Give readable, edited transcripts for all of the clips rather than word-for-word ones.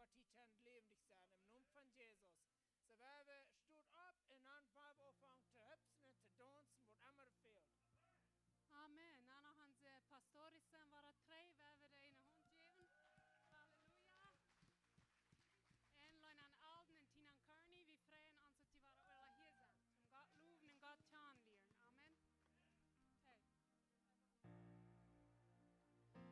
vad tittaren levligt sen, im Namen von Jesus. Så vi stod upp innan vi anfang till höpsne, till dansen, vad immer fehlt. Amen. Anna hans pastorisen var tre över det ena hundgivaren. Halleluja. En lögn an alden en tinan karni, vi freien ansåg till vara alla hesen. Som Gott loven och Gott tjänligen. Amen. Hej.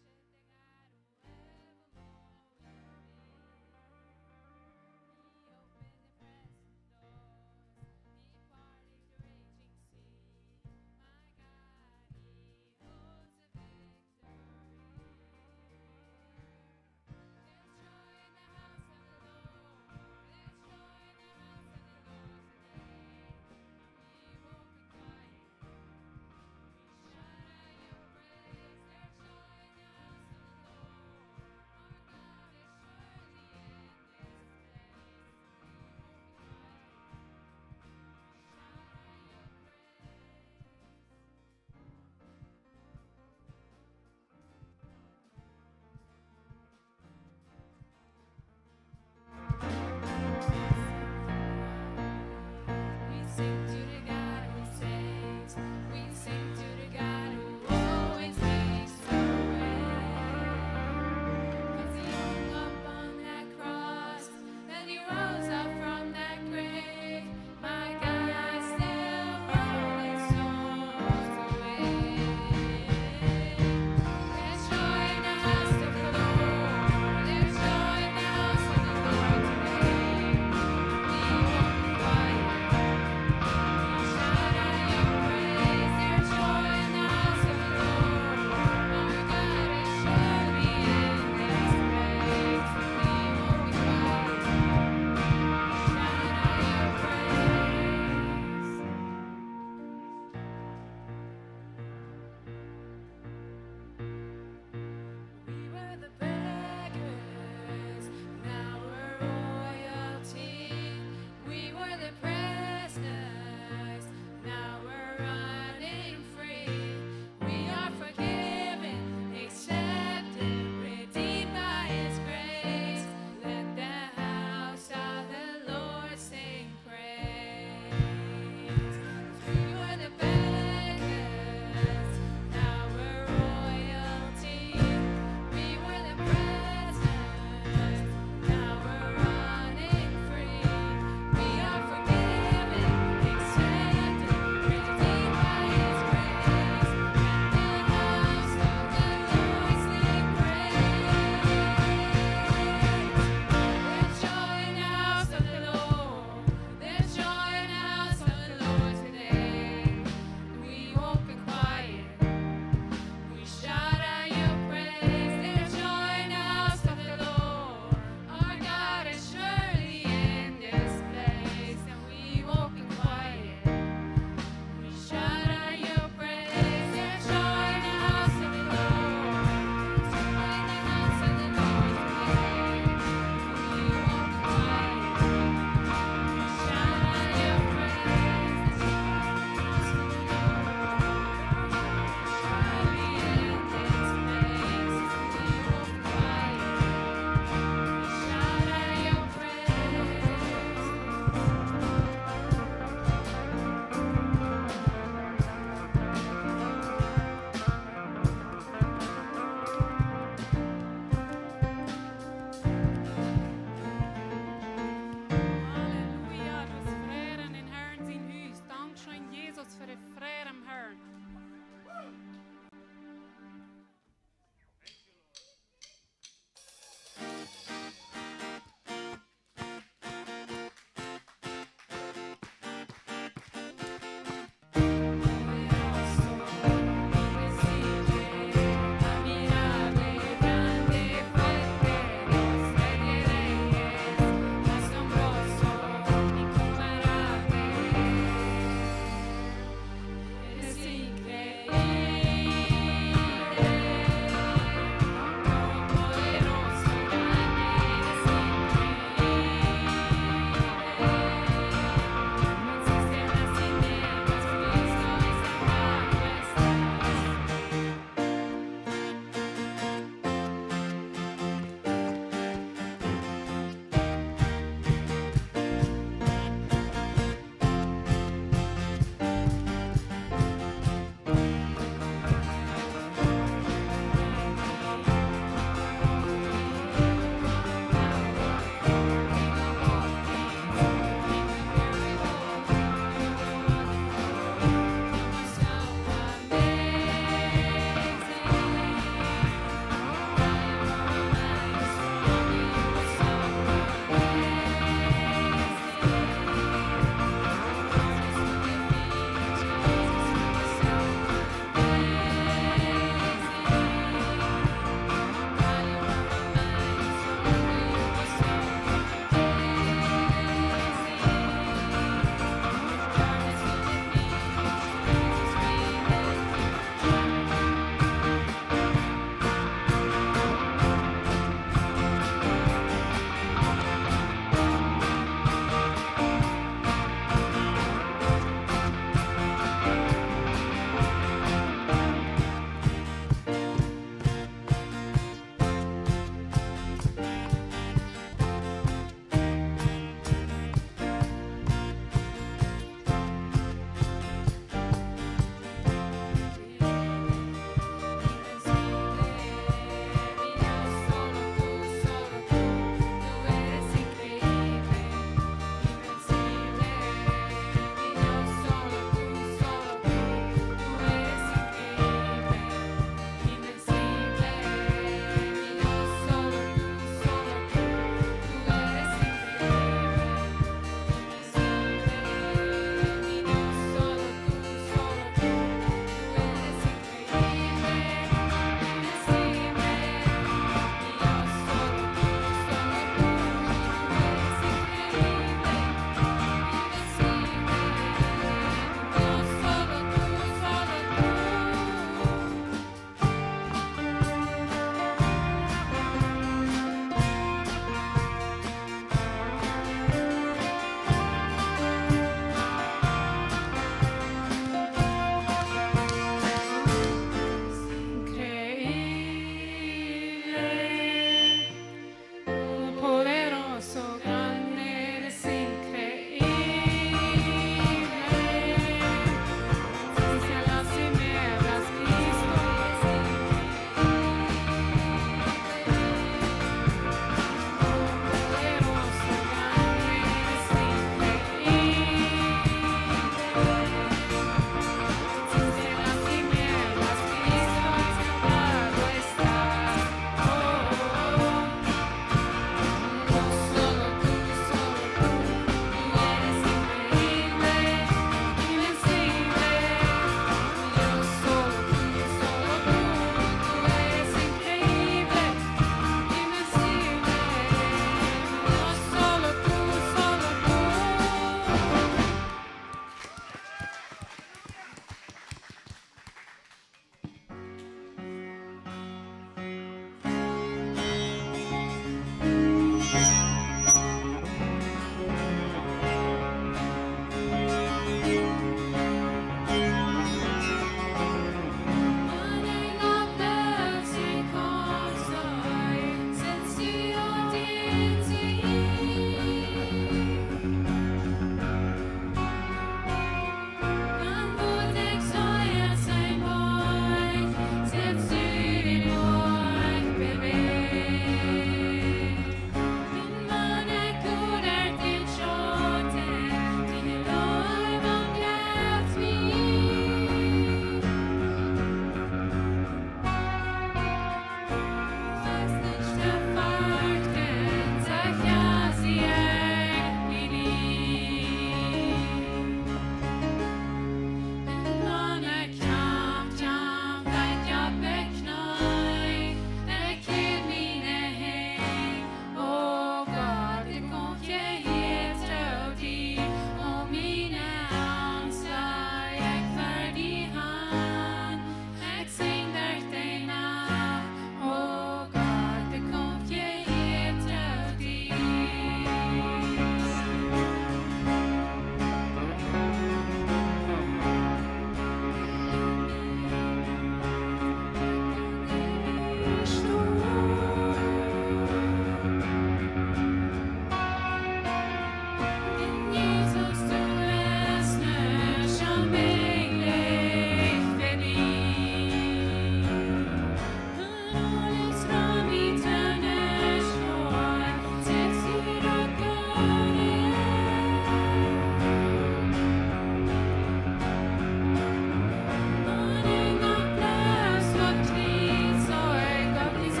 Månen går blöst och trivs och gav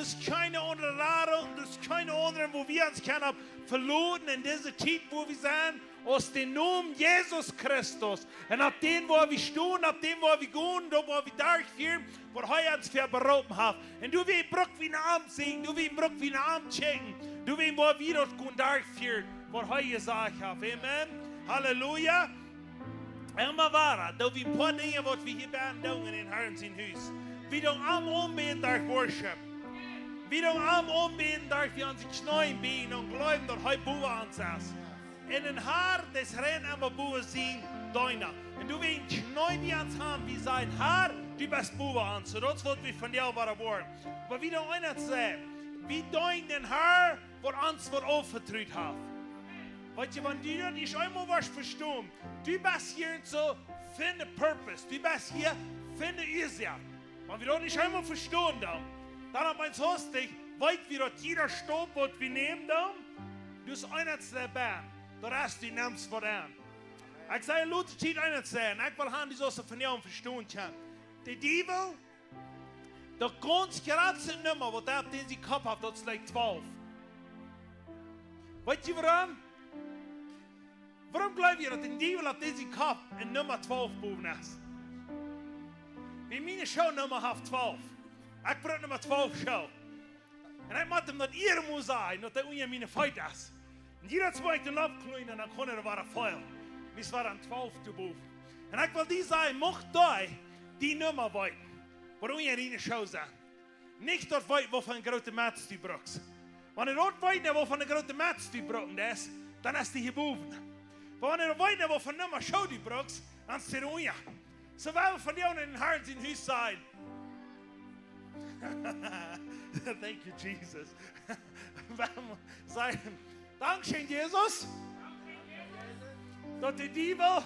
ist keine andere Ladung, das ist keine andere, wo wir uns können verloren in dieser Zeit, wo wir sind, aus dem Namen Jesus Christus. Und ab dem, wo wir stehen, ab dem, wo wir gehen, da, wo wir durchführen, wo er uns verberauben hat. Und du willst Bruch wie ein Arm singen, du willst Bruch wie ein Arm checken, du willst, wo wir dort gehen durchführen, wo er gesagt hat. Amen. Halleluja. Immer wahr, da wir ein paar Dinge, was wir hier werden, in den Herrn sein Haus. Wie du am Umbeten durch Worship. Wie du am Umbeten durch wir unsere Knie bieten und glauben, dass heute Buhe ansetzt. In den Haar des Herrn einmal Buhe sehen, deiner. Und du willst Knie wie ans haben, wie sein Haar, du bist Buhe an. So das wird wir von dir aber wollen. Aber wie du einer sagt, wie dein den Herr, wo uns wird aufgetreten hat. Weißt du, wenn du nicht einmal was verstehst, du bist hier so für den Purpose, du bist hier für die Ursache. Wenn wir das nicht einmal verstehen, dann hat mein Haus dich, weit wie dort jeder Stopp wird, wir nehmen, du bist einer zu der Band, der Rest, die nimmst von dem. Ich sage, Leute, die einer zu sein, ich will haben, die so von dir verstehen können. Der Teufel, der ganz geradste Nummer, wo der, den sie Kopf hat, das ist like 12. Weißt du warum? Warum glaubt ihr, dass der Teufel auf diesen Kopf in Nummer 12 boven ist? Wie meine Shownummer hat 12. Ich brauche Nummer 12 Show. Und ich möchte ihm, dass ihr muss sein, dass er unter meine Feit ist. Und jeder zwei den abkleinen, und dann konnte er war Feuer. Wir waren dann 12 zu boven. Und ich will die sagen, macht die Nummer weiten, wo du in eine Show sein. Nicht dort weiten, wo von einer großen Metz du brauchst. Wenn er dort weiten, wo von einer großen Metz du brauchst, dann ist die hier boven. Aber wenn er weiter, wo von Nummer Show die brauchst, dann ist er unja. So werden wir von dir in den Herrn in Haus sein. Thank you, Jesus. Sagen, Dankeschön, Jesus. Dass die Teufel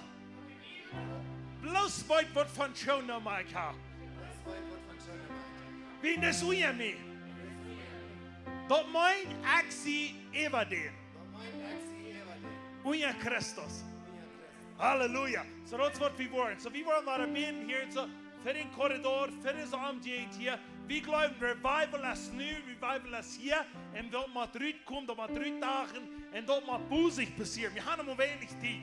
bloß weit wird von Show Nummer haben. Wie in das unja mir. Dort mein Axi Everdeen. Unja Christus. Halleluja. So das wird wir wollen. So wir wollen mal beten hier so für den Korridor, für das Amtgate hier. Wir glauben, Revival ist neu, Revival ist hier. Und dort mal 3 kommen, dort mal 3 Tage und dort mal Busig passieren. Wir haben noch wenig Zeit.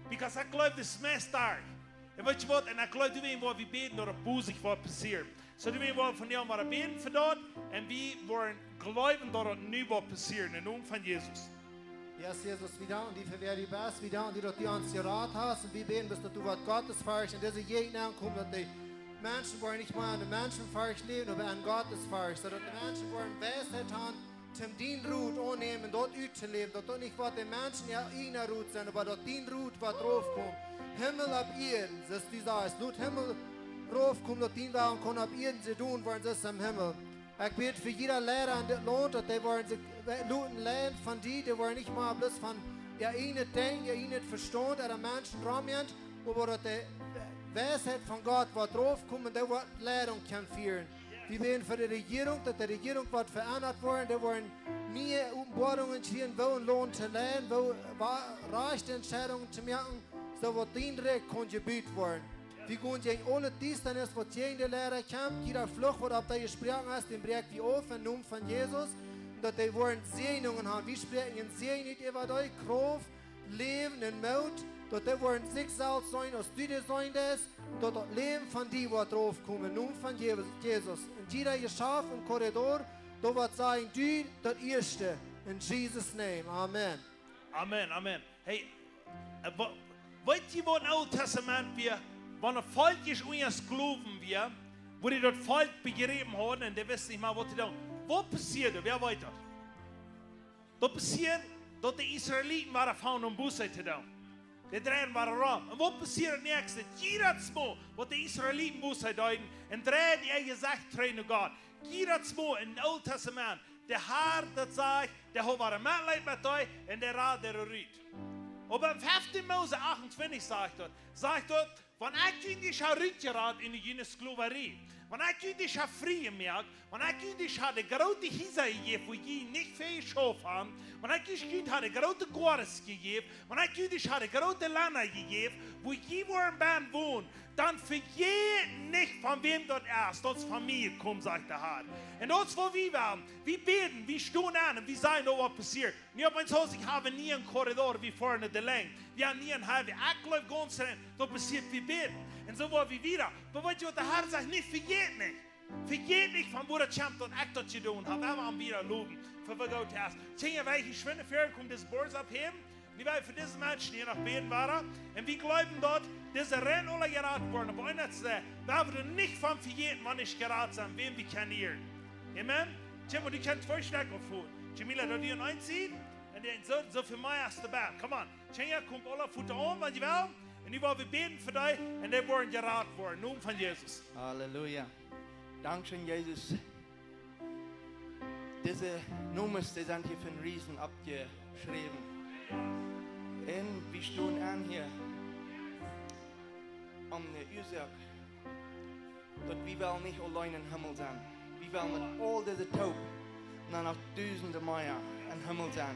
Because ich glaube, das ist mehr stark. Und weißt du was? Und ich glaube, du willst, wo wir beten, dass Busig wird passieren. So du willst von dir mal beten für dort. Und wir wollen glauben, dass das neu wird passieren. Im Namen von Jesus. Yes, Jesus, wir danken dir für wer du bist, wir danken dir, dass du uns gerat hast und wir beten, dass du was Gottes fährst und diese jeden ankommt, dass die Menschen wollen nicht mal an den Menschen fährst leben, aber an Gottes fährst, dass die Menschen wollen Weisheit haben, zum dein Ruht annehmen, dort zu leben, dass dort nicht was die Menschen ja ihrer Ruht sind, aber dort dein Ruht was draufkommt. Himmel ab Erden, das du sagst, dort Himmel draufkommt, dass dein Wagen kann ab Erden sie tun, wollen sie es im Himmel. Ich bete für jeder Lehrer an das Lohn, dass die wollen sich lernen von dir, die wollen nicht mal bloß von ihr ihnen denken, ihr ihnen verstehen, dass die Menschen rammen, aber dass die Weisheit von Gott was draufkommt, die wird Lehrung kann führen. Wir beten für die Regierung, dass die Regierung wird verändert werden, die wollen mehr Umbohrungen führen, wo ein Lohn zu lernen, wo reichte Entscheidungen zu machen, so wird dein Recht konjugiert werden. Wir gehen gegen alle Dienstleistungen, was jeder Lehrer kämpft, jeder Fluch, was auf der gesprochen hast, den bringt wir auf im Namen von Jesus. Und dass die wollen Segnungen haben. Wir sprechen in Segen über euch, Kraft, Leben und Mut. Dass die wollen Schicksal sein, aus dir sein das. Dass das Leben von dir wird draufkommen, im Namen von Jesus. Und jeder Geschäft im Korridor, da wird sagen, du, das Erste. In Jesus' name. Amen. Amen, Amen. Hey, weißt du, was im Alten Testament wir wenn ein Volk ist, uns glauben wir, wo die dort Volk begrieben haben, und die wissen nicht mal, was die tun. Was passiert? Wer weiß das? Das passiert, dass die Israeliten waren fahren, um Buße zu tun. Die drehen waren rum. Und was passiert nächstes? Jeder Mal, wo die Israeliten Buße tun, und drehen ihr gesagt, treten Gott. Jeder Mal im Alten Testament, der Herr, der sagt, der hat ein Mitleid mit euch, und der Rat, der rührt. Aber im 5. Mose 28 sagt dort, Wenn ich dich rückgerat in die Sklaverei, wenn ich dich frie merkt, wenn ich dich die große Hisa gegeben, wo ich nicht viel Schof haben, wenn ich dich die große Gores gegeben, wenn ich dich die große Lana gegeben, wo ich wo im Band wohnt, dann vergeht nicht, von wem dort erst, dort Familie kommt, sagt der Herr. Und dort, wo wir waren, wir beten, wir stehen an und wir sagen, was passiert. Nicht auf mein Haus, ich habe nie einen Korridor wie vorne der Länge. Wir haben nie einen halben, ich läuft ganz rein, dort passiert, wir beten. Und so wollen wir wieder. Aber weißt du, was der Herr sagt, nicht, vergeht nicht. Vergeet nicht, von wo der Champ und ich dort getan habe. Wir haben wieder loben, für was Gott hast. Zehn welche schwinde Führer kommt das Bord abheben. Wir wollen für diese Menschen hier nach beten waren. Und wir glauben dort, diese Rennen alle geraten worden. Aber einer zu sagen, wir werden nicht von vergeten, wann ich geraten sind, wem wir kennen. Amen? Tim, und du kannst zwei Stärke vor. Jamila, da die einziehen. Und dann so für mich erst dabei. Come on. Tjenja, kommt alle Futter an, wenn ihr wollt. Und die wollen wir beten für dich. Und die wollen geraten worden. Nun von Jesus. Halleluja. Dankeschön, Jesus. Diese Nummers, die sind hier für einen Riesen abgeschrieben. Und wir stehen an hier um die Ursache, dass wir wollen nicht allein im Himmel sein. Wir wollen mit all diese Taub nach tausenden Meilen im Himmel sein.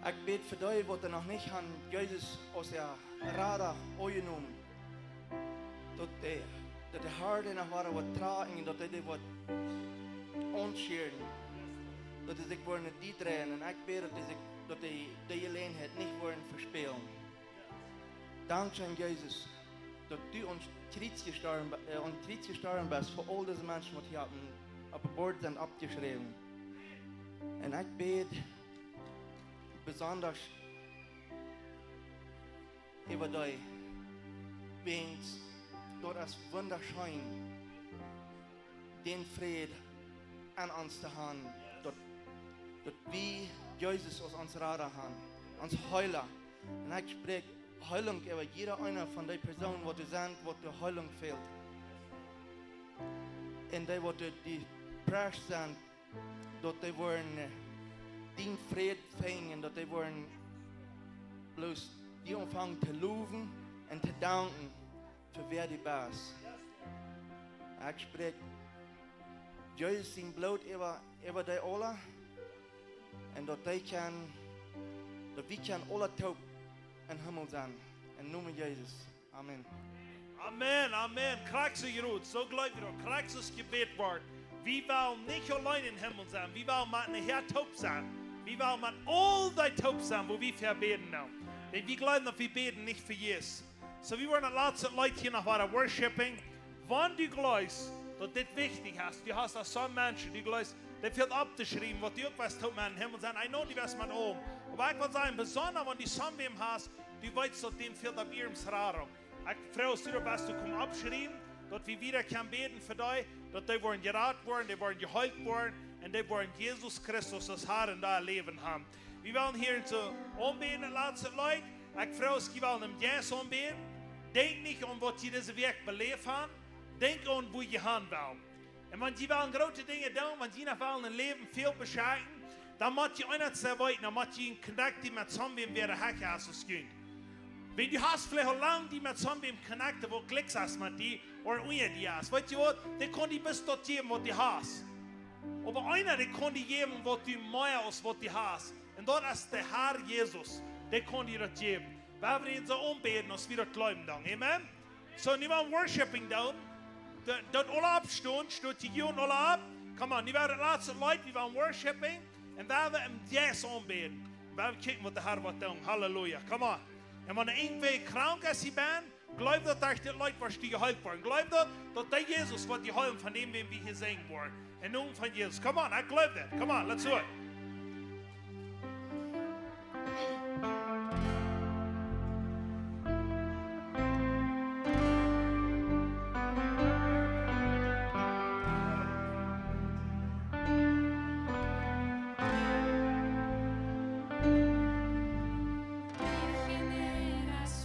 Ich bete für die, die noch nicht haben, Jesus aus der Radar angenommen, dass die Harte nach waren, was tragen, dass die was anscheren, dass sie sich nicht drehen. Und ich bete, dass die Gelegenheit nicht wollen verspielen. Dankeschön, Jesus, dass du uns Kreuz gestorben bist für all diese Menschen, die hier auf dem Bord sind abgeschrieben. Und ich bete besonders über die, wenn dort das wunderschön den Frieden an uns zu haben, dass wir Jesus aus uns Radar haben, uns Heiler. Und ich spreche Heilung über jeder einer von den Personen, wo du sind, wo die Heilung fehlt. Und die, wo die Präsch sind, dass die wollen den Frieden finden, dass die wollen bloß die anfangen zu loben und zu danken, für wer die bist. Ich spreche Jesus sein Blut über die alle. Und dass wir alle taub im Himmel sein. In Namen Jesus. Amen. Amen, Amen. Kriegst du gerut. So gläubig du. Kriegst du das Gebetwort. Wir wollen nicht allein im Himmel sein. Wir wollen mit einem Herr taub sein. Wir wollen mit all die taub sein, wo wir verbeten haben. Denn wir glauben, dass wir beten nicht für Jesus. So wir wollen lots of Leute hier noch weiter worshipping. Wenn du glaubst, dass das wichtig ist, du hast das so Menschen, die glaubst, das wird abgeschrieben, was du irgendwas tut, man im Himmel sein. Ich know, die wirst man oben. Aber ich will sagen, besonders wenn du so wem hast, du weißt, dass dem fehlt auf ihrem Raum. Ich freue mich, dass du kommst abschreiben, dass wir wieder können beten für dich, dass die wollen geraten worden, die wollen geheilt worden und die wollen Jesus Christus das Herr in dein Leben haben. Wir wollen hier zu umbeten, letzte Leute. Ich freue mich, wir wollen im Jazz umbeten. Denk nicht an, was sie diese Werk belebt haben. Denk an, wo ihr hin wollen. Und wenn sie wollen große Dinge tun, wenn sie noch wollen ein Leben viel beschreiben, dann muss ihr einer zu weit, dann muss ihr einen Connect, die mit zusammen wer der Hacke hast, es geht. Wenn du hast vielleicht auch lange die mit zusammen connecten, wo Klicks hast mit die, oder ohne die hast, weißt du was, der kann die bis dort geben, was du hast. Aber einer, der kann die geben, was du mehr als was du hast. Und dort ist der Herr Jesus, der kann dir das geben. Wir werden ihn so umbeten, als wir das glauben dann. Amen? So, niemand Worshipping down. Dort alle abstehen, steht die Jungen alle ab. Come on, die werden laatste Leute, die waren Worshipping. Und wir werden im Jazz umbeten. Wir werden kijken wat de Herr wat doen. Halleluja. Come on. En wanneer irgendwer krank is, die bent, geloof dat daar die Leute was die geheilt worden. Geloof dat die Jesus wat die heilen van dem, wem wir hier singen worden. In Namen von Jesus. Come on, I believe that. Come on, let's do it.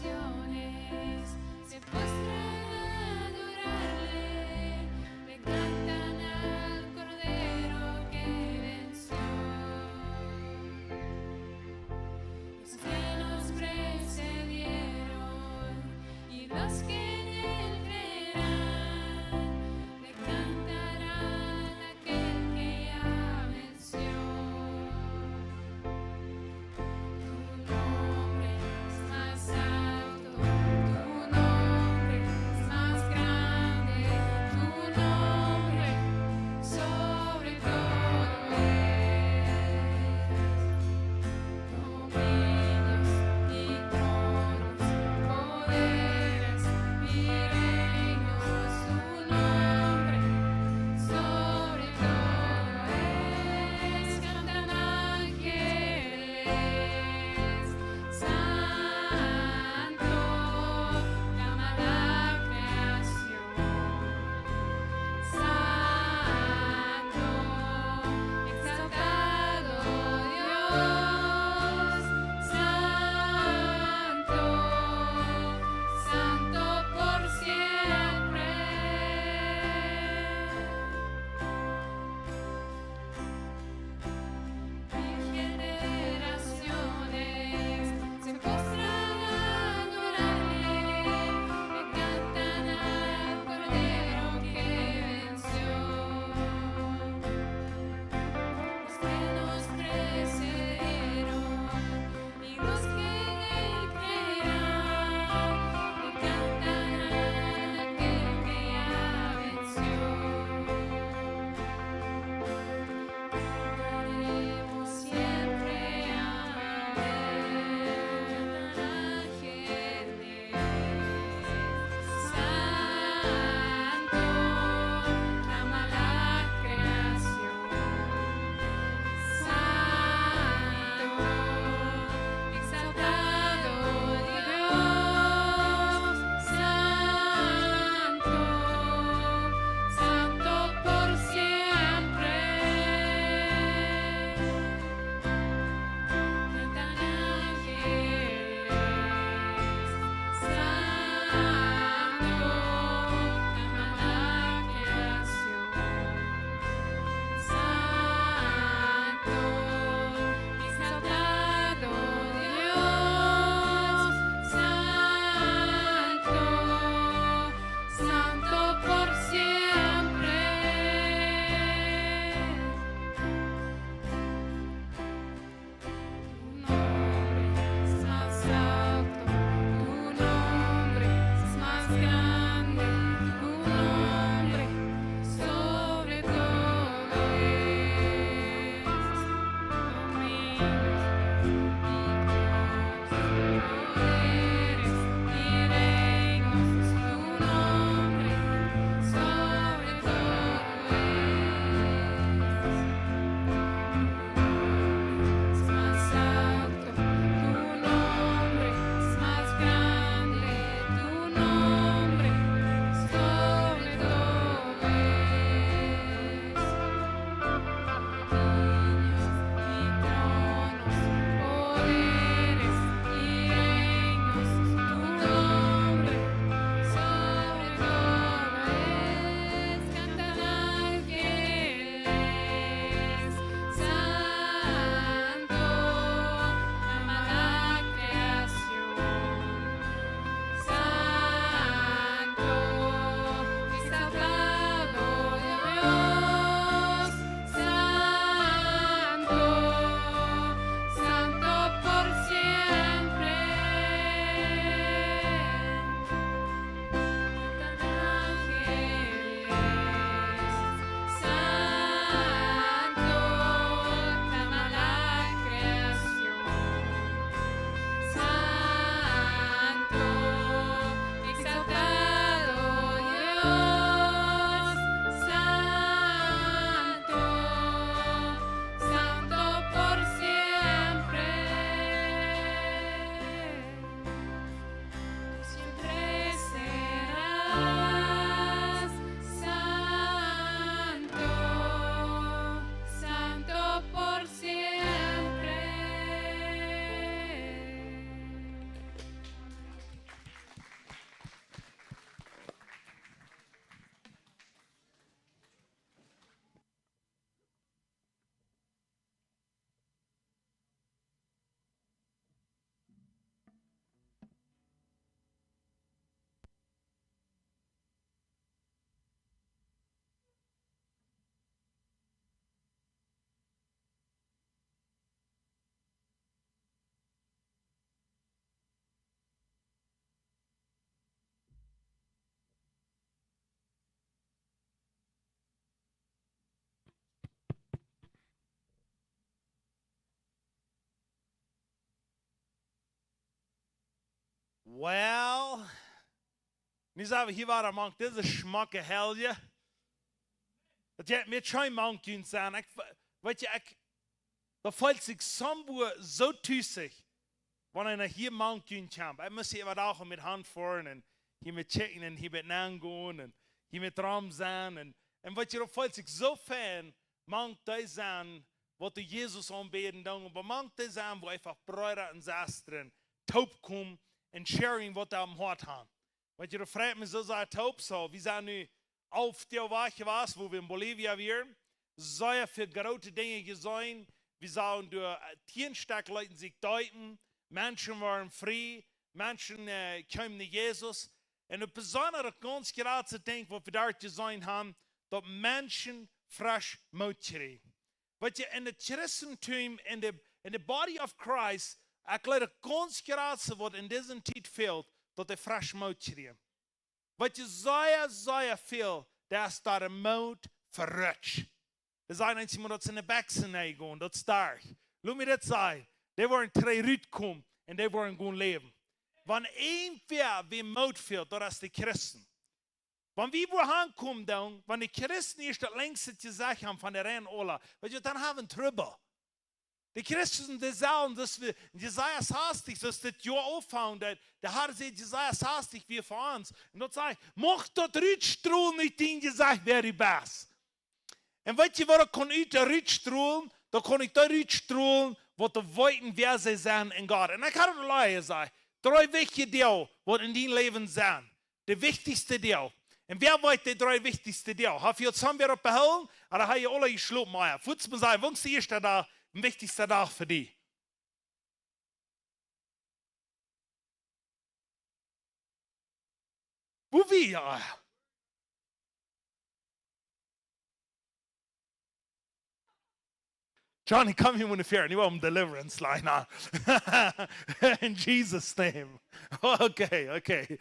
Generaciones se postran a adorarle, le cantan al Cordero que venció. Well, nu zijn we hier waar among deze schmakke helje. Dat je met geen man kunt zijn. Weet je, dat voelt zich somboer zo tussig. Wanneer je hier man kunt komen. Ik moet je wat ook met hand voeren. En hier met checken en hier met nagaan. En hier met ram zijn. En weet je, dat voelt zich zo fijn. Man te zijn. Wat de Jezus aanbeden doen. Maar man te zijn. Waar einfach broeder en zusteren. Taub komen. En sharing wat am hart haben. Weet je, dat vraagt me zo zijn taub zo. We zijn nu auf der Weg geweest, wo wir in Bolivia waren. Sehr für große Dinge gesehen. Wir sahen durch Tierenstag Leute sich deuten. Menschen waren frei. Menschen kamen zu Jesus. Und das Besondere ganz gerade zu denken, was wir dort gesehen haben, dass Menschen frisch Mut kriegen. Weet je, in het Christentum, in the body of Christ, ik glaube, ganz gerade wat in deze tijd fehlt, dat de frisch Mut kriegen. Weet je, sehr veel, daar is daar een Mut verrutsch. Er zijn mensen die dat in de beksen gaan, dat is daar. Laat me dat zeggen. Die waren twee uitkomen en die waren gaan leven. Wanneer één weer Mut fehlt, dat is de Christen. Wanneer we aankomen dan, wanneer de Christen eerst het längste gezegd hebben van de Renola, weet je, dan hebben we trouble. De Christen, die sagen, dass wir Jesaja 60, dass das Jahr aufhauen, der Herr sagt, Jesaja 60, wie für uns. Und dort sagt, mocht dort Rütstrol nicht in gesagt, wer die Bass. Und weißt du, was kann ich da Rütstrol? Da kann ich da Rütstrol, was die Weiten, wer sie sind in Gott. Und ich kann dir sagen, 3 wichtige Dinge, was in deinem Leben sind. Der wichtigste Deal. Und wer weiß die 3 wichtigste Dinge? Hast du jetzt zusammen wieder behalten? Oder hast du alle geschlafen? Futz mir sagen, wann ist der erste da? Der wichtigste Tag für dich. Wo wir? Johnny, come here when the fair. You want deliverance line now. In Jesus' name. Okay.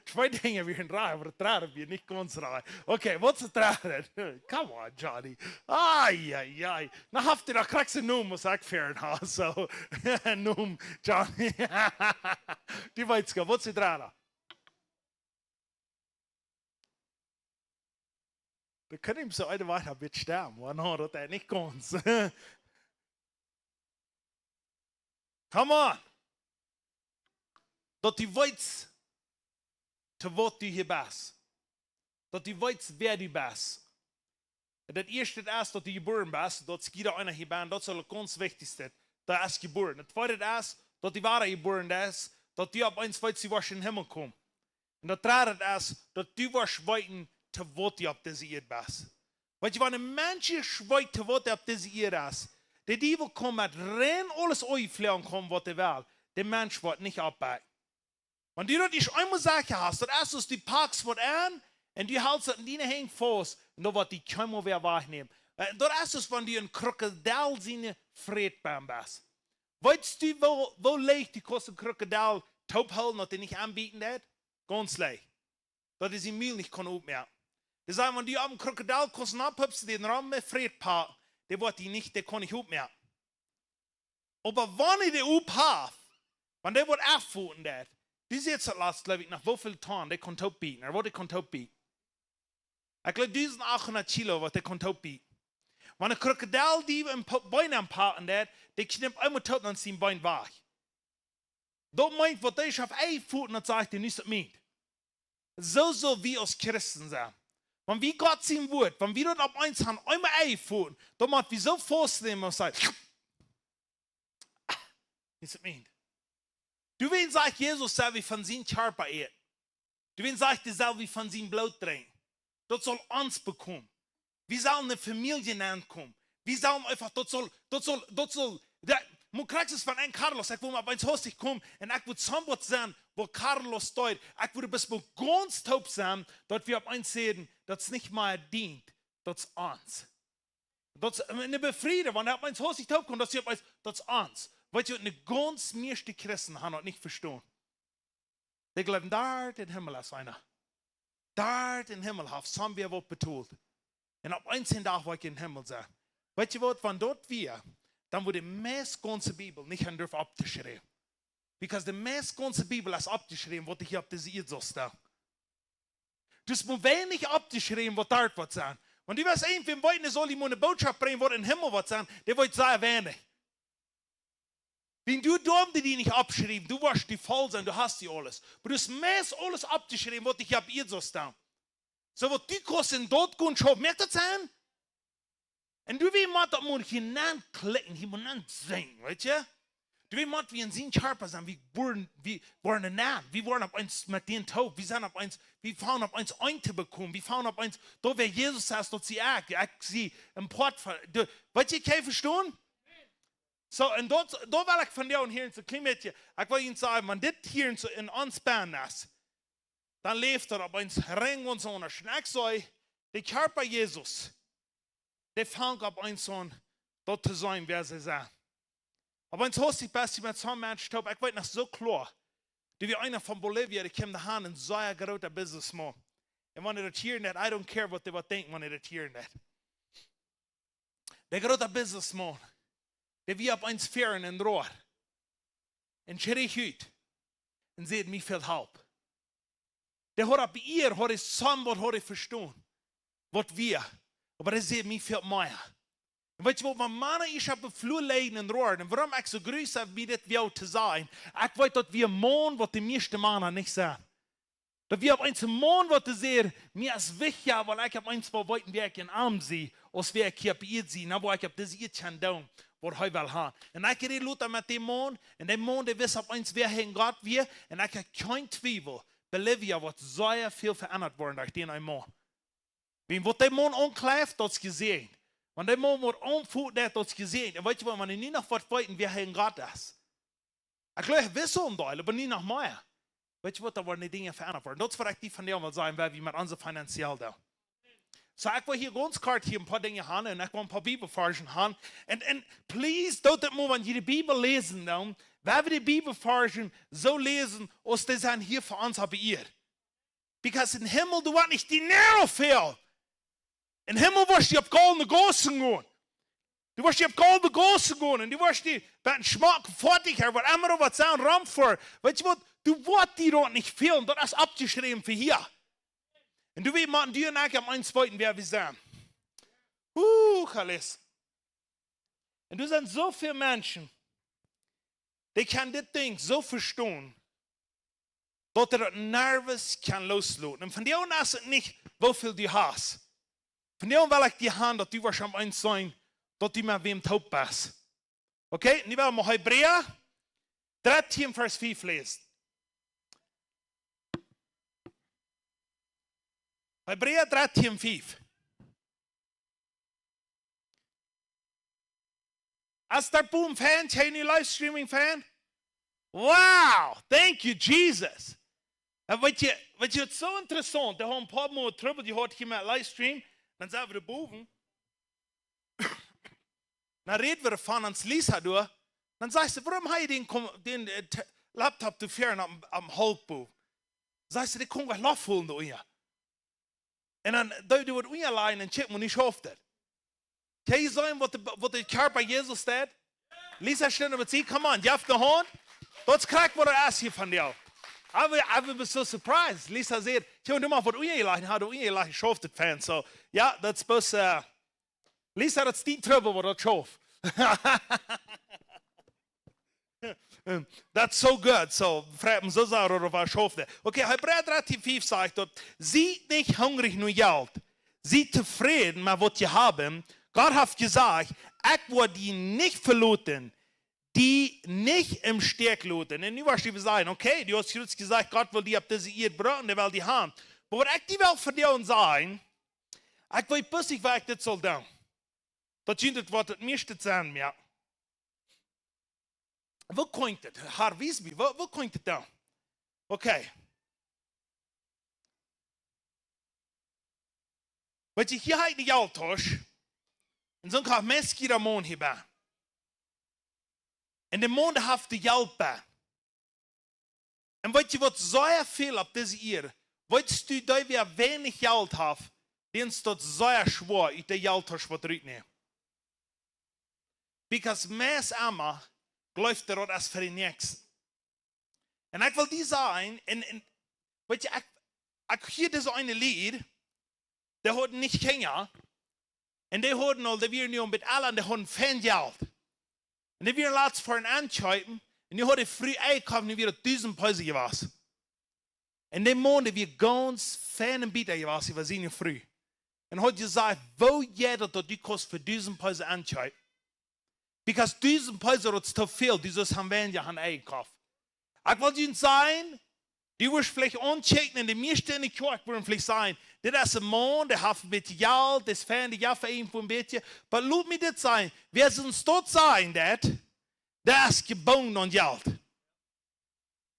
2 dingen weer draaien, maar het draaien we niet kon draaien. Okay, wat is het draaien? Come on, Johnny. Ai. Nou, haft je dat krijgt ze noem, was ik fair nou. So, noem, Johnny. Die weet je, wat is het draaien? We kunnen hem zo uit de wacht een beetje staan, maar nou, dat hij niet kon. Come on. Dat die weet te wat die hier bent. Dat die weet wer die bent. En dat eerste is dat die geboren bent, dat is jeder einer hier bent, dat is het ganz wichtigste. Dat is geboren. Het tweede is dat die ware geboren is, dat die op eens weet sie was in den Himmel komt. En dat derde is dat die was weten te wat die op deze eerd bent. Weet je, wanneer een mens weet te wat die op deze eerd is, de duivel komt met rein alles uitvliegen komen wat hij wil. De mens wordt niet opbij. Want die dat is eenmaal zaken hast, dat is dus die paks wat aan en die houdt het in die heen vast en dan wordt die kamer weer wegnemen. Dat is dus wanneer die een krokodil zijn vreedbaar is. Weet je wo ligt die kost een krokodil taubhouden dat hij niet aanbieden heeft? Ganz leicht. Dat is die Mühl nicht kann opmerken. Die sagen, wenn die am Krokodil kosten abhüpfen, den Raum mit Friedpark, der wird die nicht, der kann ich mehr. Aber wenn ich die abhabe, wenn der wird auffuhren, die ist jetzt last, glaube ich, nach wie viel Tonnen, der kann taub bieten, oder was der kann taub bieten. Ich glaube, 1800 Kilo, was der kann taub bieten. Wenn ein Krokodil die im Bein anpacken, der knippt einmal taub und zieht Bein weg. Das meint, was der auf ein Fuß und sagt, der nicht meint. So wie als Christen sein. Wenn wir Gott sein Wort, wenn wir dort ab eins haben, einmal einfuhren, dann machen wir so vornehmen und sagen, was das meint. Du willst sagen, Jesus soll wie von seinem Körper essen. Du willst sagen, der soll wie von seinem Blut trinken. Das soll uns bekommen. Wir sollen eine Familie ankommen. Wir sollen einfach, das soll, man kriegt es von einem Carlos, ich will mal bei uns Haus kommen und ich würde somit sein, wo Carlos steht, ich würde bis mal ganz taub sein, dass wir auf eins sehen, dass es nicht mal dient, das ist uns. Das ist eine Befriedung, wenn er auf eins Haus taub kommt, dass wir weiß, das ist uns. Weil die eine ganz meiste Christen haben das nicht verstanden. Die glauben, da den Himmel ist einer. Da den Himmel hat, haben wir was betont. Und auf eins Tag wollte ich in den Himmel sein. Weißt du was, wenn dort wir, dann wurde die meiste ganze Bibel nicht an dürfen abzuschreiben. Because de meest ganze Bibel is abgeschreven, wat ich op deze eerd zo staan. Dus moet weinig abgeschreven, wat daar wat zijn. Want die was een van beiden, soll die een boodschap brengen, wat in Himmel wat zijn, der wordt sehr weinig. Wenn du durfte die nicht abschreiben, du warst die voll sein, du hast die alles. Aber du hast meist alles abgeschrieben, was ich habe ihr so staan. So, was die kosten dort gehen, schau, merkt das an? Und du wie man das muss hineinklicken, hier muss nicht singen, weißt du? Du wie man wie ein Sinn scharper sein, wie waren ein Namen, wie waren auf eins mit den Taub, wie sind auf eins, wie fahren auf eins einzubekommen, wie fahren auf eins, da wer Jesus sagt, dort sie auch, ich sie im Port, weißt du, ich kann verstehen? So, und dort will ich von dir und hier in so klein beetje, ich will Ihnen sagen, wenn das hier in uns Bern ist, dann lebt er auf uns Ring und so einer Schnacksäu, der Körper Jesus, der fängt auf uns an, dort zu sein, wer sie sind. Aber uns hast ich besser mit so einem Menschen, ich weiß noch so klar, wie einer von Bolivia, der kommt daheim und so ein großer Businessman. Und wenn er das hier nicht, I don't care, was die denken, wenn er das hier nicht. Der große Businessman, der wie auf eins Fähren in Rohr. Und schrie heute. Und seht mich viel halb. Der hat ab ihr, hat es zusammen, was hat er verstanden. Was wir. Aber er seht mich viel mehr. Und weißt du, wenn Männer ich habe Flur leiden in Rohr, und warum ich so grüß habe, wie das wir zu sein, ich weiß, dass wir Mond, was die meisten Männer nicht sagen. Dass wir auf eins Mond, was sie sehen, mir ist wichtig, weil ich habe eins, wo wollten wir in Arm sehen, als wir hier bei ihr sehen, aber ich habe das ihr Chandon. Wat hij wil hebben. En ik reed later met die man. En die man die wist op ons weer heen gaat weer. En ik heb geen twijfel. Bolivia wordt zeer veel veranderd worden door die man. Wie wat die man onklijft, dat is gezien. Want die man wordt onvoed, dat is gezien. En weet je wat, wanneer niet nog wat weten, weer heen gaat is. Ik geloof wissel om dat, maar niet nog meer. Weet je wat, daar worden die dingen veranderd worden. Dat is wat ik die van jou wil zeggen, waar we met onze financieel doen. So ik wil hier ganz kort hier ein paar Dinge haben und ich will ein paar Bibelversen haben. Und please, dort mal, wenn ihr die Bibel lesen, dann, wenn wir die Bibelversen so lesen, als die sind hier für uns aber ihr. Because in Himmel, du hast nicht die Nähe viel. In Himmel wirst du auf goldene Gossen gehen. Du wirst auf goldene Gossen gehen und du wirst die mit einem Schmack fertiger, was immer was sagen, Raum für. Weißt du was, du wirst die dort nicht fehlen, das ist abgeschrieben für hier. Und du weißt, man, die und ich haben eins wollten, wer wir sind. Alles. Und du sind so viele Menschen, die können das Ding so verstehen, dass er nervös kann loslassen. Und von dir an ist es nicht, wie viel du hast. Von dir an will ich dir haben, dass du wahrscheinlich eins sein, dass du mit wem taub bist. Okay? Und ich will mal Hebräer 13, Vers 5 lesen. Hebräer 13, 5. Is daar boom fans? Zijn jullie livestreaming fan? Wow, thank you Jesus. En weet je, het is zo interessant. Er hebben een paar maal trouble gehad hier met livestream. Dan zijn we er boven. Dan reden we ervan aan Lisa door. Dan zei ze, waarom heb je den laptop te ver am hoofdboven? Zei ze, die kon wel afvoelen door je. En dan doe je het online en check me niet hoofd. Kan je zeggen wat de kerk bij Jezus staat? Lisa stond met zich, come on, je hebt de hand. Dat krijg wat er is hier van jou. I was so surprised. Lisa zei, tja, doe maar wat online had, online hoofd het fan. So, ja, dat is best, Lisa, dat is die trouble wat dat hoofd. That's so good. So, fragen so sagen, oder was hoofd. Okay, Hebräer 13,5 sagt dort, seid nicht hungrig nur Geld. Seid zufrieden mit was ihr haben. Gott hat gesagt, ich werde die nicht verloten, die nicht im Stärk loten. Und nu was die sagen, okay, du hast jetzt gesagt, Gott will die ab diese Erde brauchen, der will die haben. Aber was ich die will von dir sagen, ich will bissig, was ich das soll tun. Das sind das, was das meiste sein, ja. Wo kommt das? Herr, wies mich, wo kommt das da? Okay. Weil ich hier halt nicht altausch, und so kann ich mehr Mond hier bei. Und der Mond hat die Geld bei. Und weißt du, was so viel auf diese Erde, weißt du, da wir wenig Geld haben, den ist das so schwer, ich den Geld was zurücknehmen. Because mehr einmal läuft der Rot als für den Nächsten. En ik wil die zijn, en weet je, ik hier deze ene lied, die hadden niet gingen, en die hadden al, die waren nu met alle, en die hadden veel geld. En die waren laatst voor een aanschuiven, en die hadden früh einkaufen, en die waren 1000 Päuse gewas. En die maanden weer ganz fijn bieder gewas, die was zien früh. En had gezegd, wo jeder dat die kost voor 1000 Päuse aanschuiven. Because 1000 Päuse is te veel, die zullen gaan weniger gaan einkaufen. Ik wil je zeggen, die wordt vielleicht aanchecken en de meeste in de kerk worden vielleicht zijn. Dit is een man, die heeft een beetje geld, die is fijn, die heeft een beetje. Maar laat me dit zijn, we zijn stot zijn dat is gebonden aan geld.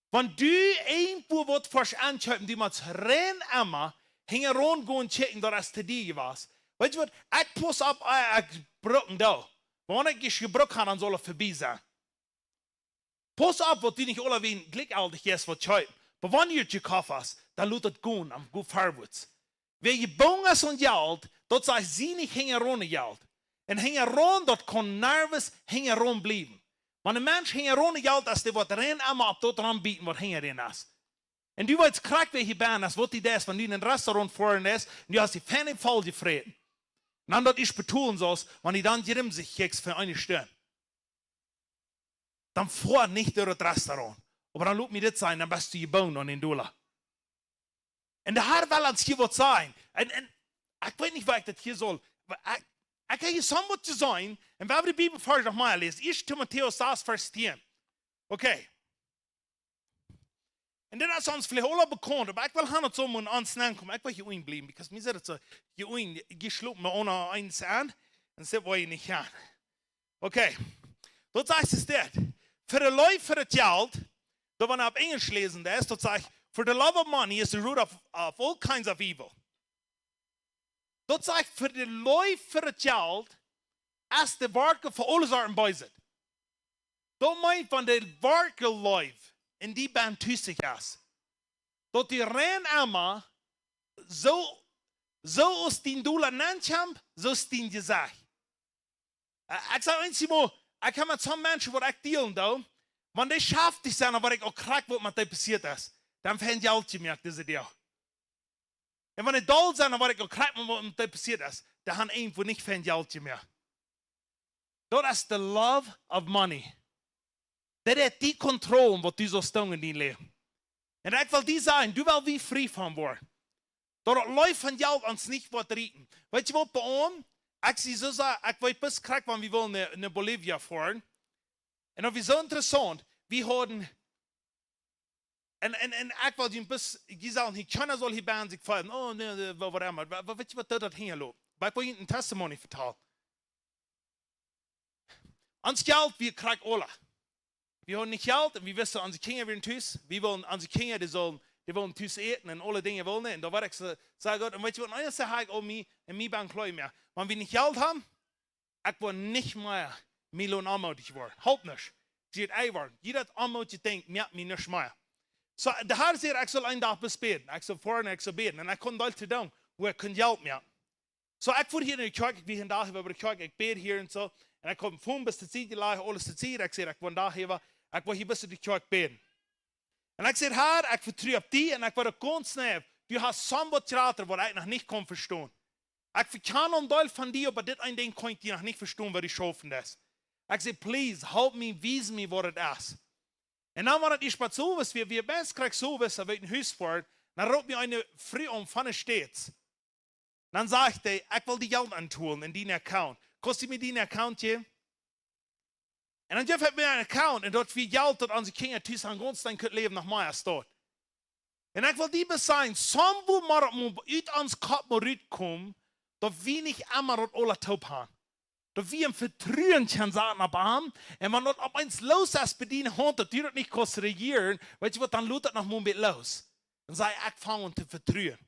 Want du een paar wat voor aanschuiven, die moet rein immer, hingen rond gaan checken, dat is te die was. Weet je wat, ik pas op, ik broken daar. Wanneer ik gebroken heb, dan zal het voorbij zijn. Pas op, wat die niet alle weten, gelijkaldig is wat schuiven. Maar wanneer je gekauft hast, dan laat het gaan, en go voorwaarts. Wer je bang is aan geld, dat zij ze niet hingen rond geld. En hingen rond, dat kon nervous hingen rond blijven. Want een mens hingen rond geld, als die wat rein allemaal op tot aanbieden, wat hingen erin is. En du weet krak wie je bent, als wat die des, van die in een restaurant voren is, en du hast die fijn val gevreden. En dan dat is betoelen zoals, wanneer dan je zich kijkt voor een stunde. Dan voer niet door het restaurant. Maar dan laat me dit zijn, dan best je bang aan in dollar. En de haar wel eens hier wat zijn. En ik weet niet waar ik dat hier zal. Ik kan je zo'n wat zijn. En we hebben de Bibel voor nog maar lezen. 1 Timotheus 6, vers 10. Oké. En dit is ons vielleicht alle bekend. Maar ik wil gaan het zo aan ons komen. Ik wil je blijven. Because mij zegt het zo. Je sloot me onder eens aan. En zit waar je niet gaan. Oké. Dat zegt het dit. Voor de life, voor het geld. Dat we op Engels lezen, dat zegt, for the love of money is the root of all kinds of evil. Dat zegt, voor de life, voor het geld, is de werken voor alles aan bezig. Dat meint van de werken life, in die ben tussen is. Dat die rein allemaal, zo als die doelen nancham, zo is die gezegd. Ik zeg eens maar, ik heb met zo'n mensen wat ik deel doe, want die schafft die zijn, wat ik ook krijg, wat met die passiert is. Dan vind je geld meer, deze deel. En wanneer dol zijn, wat ik ook krijg, wat met die passiert is, dan gaan een voor niet vind geld meer. Dat is de love of money. Dat is die controle wat du zo staan in die leven. En ik wil die zeggen, du wil wie vrij van worden. Dat het leuf van geld ons niet wordt rieten. Weet je wat bij ons? Ik zie zo zeggen, ik weet best krijg, want we willen naar Bolivia voeren. En dat is zo interessant. We hadden. En ik wil je best, je zal niet kunnen zal hier bij zich vallen. Oh nee, wat immer. Maar weet je wat dat heen loopt? Maar ik wil je een testimony vertellen. Ons geld, we krijgen alle. We hebben niet geld en we wisten onze kinderen weer thuis. We willen onze kinderen, die willen thuis eten en alle dingen willen. En dan werd ik zo, zei God, en weet je wat, nou zeg ik om mij en mij ben klein meer. Want we niet geld hebben, ik wil niet meer miljoen aanmoedig worden. Halt niet. Zie het ei worden. Je dat aanmoedig denkt, meer mij niet meer. So, de Heer zegt, ik zal een dag bespeden. Ik zal voor en ik zal beden. En ik kon dat te doen, hoe ik kon geld meer. So, ik voer hier in de kerk, ik ben daar bij de kerk, ik bid hier en zo. En ik kom van bis te zien, alles te zien. Ik zeg, ik wil daar hebben, ik wil hier bis de kerk bidden. En ik zeg, Heer, ik vertrouw op die en ik wil ook ganz snel. Du hast zo'n wat geraten, wat ik nog niet kon verstaan. Ik verkan een deel van die, maar dit een ding kon ik nog niet verstaan, wat ik schaffen is. Ik zeg, please, help me, wijs me wat het is. En dan war het wat so was, wie best krijg so was, dat we in huis voort, dan roept me een vrij om van de steeds. Dan zegt hij, ik wil die geld aantoelen in die account. Kost me die account je? En dan geeft hij me een account en dat wie geld dat onze kinderen thuis aan grondstein kunnen leven nog meer staat. En ik wil die bezien, somwo maar uit ons kop maar uitkomen, dat we niet allemaal dat alle top hebben. Dat we een vertrouwen gaan zaten op hem. En wanneer dat op eens los is bedienen, dat die dat niet kost regieren, weet je wat, dan loopt dat nog een beetje los. Dan zei ik vangen te vertrouwen.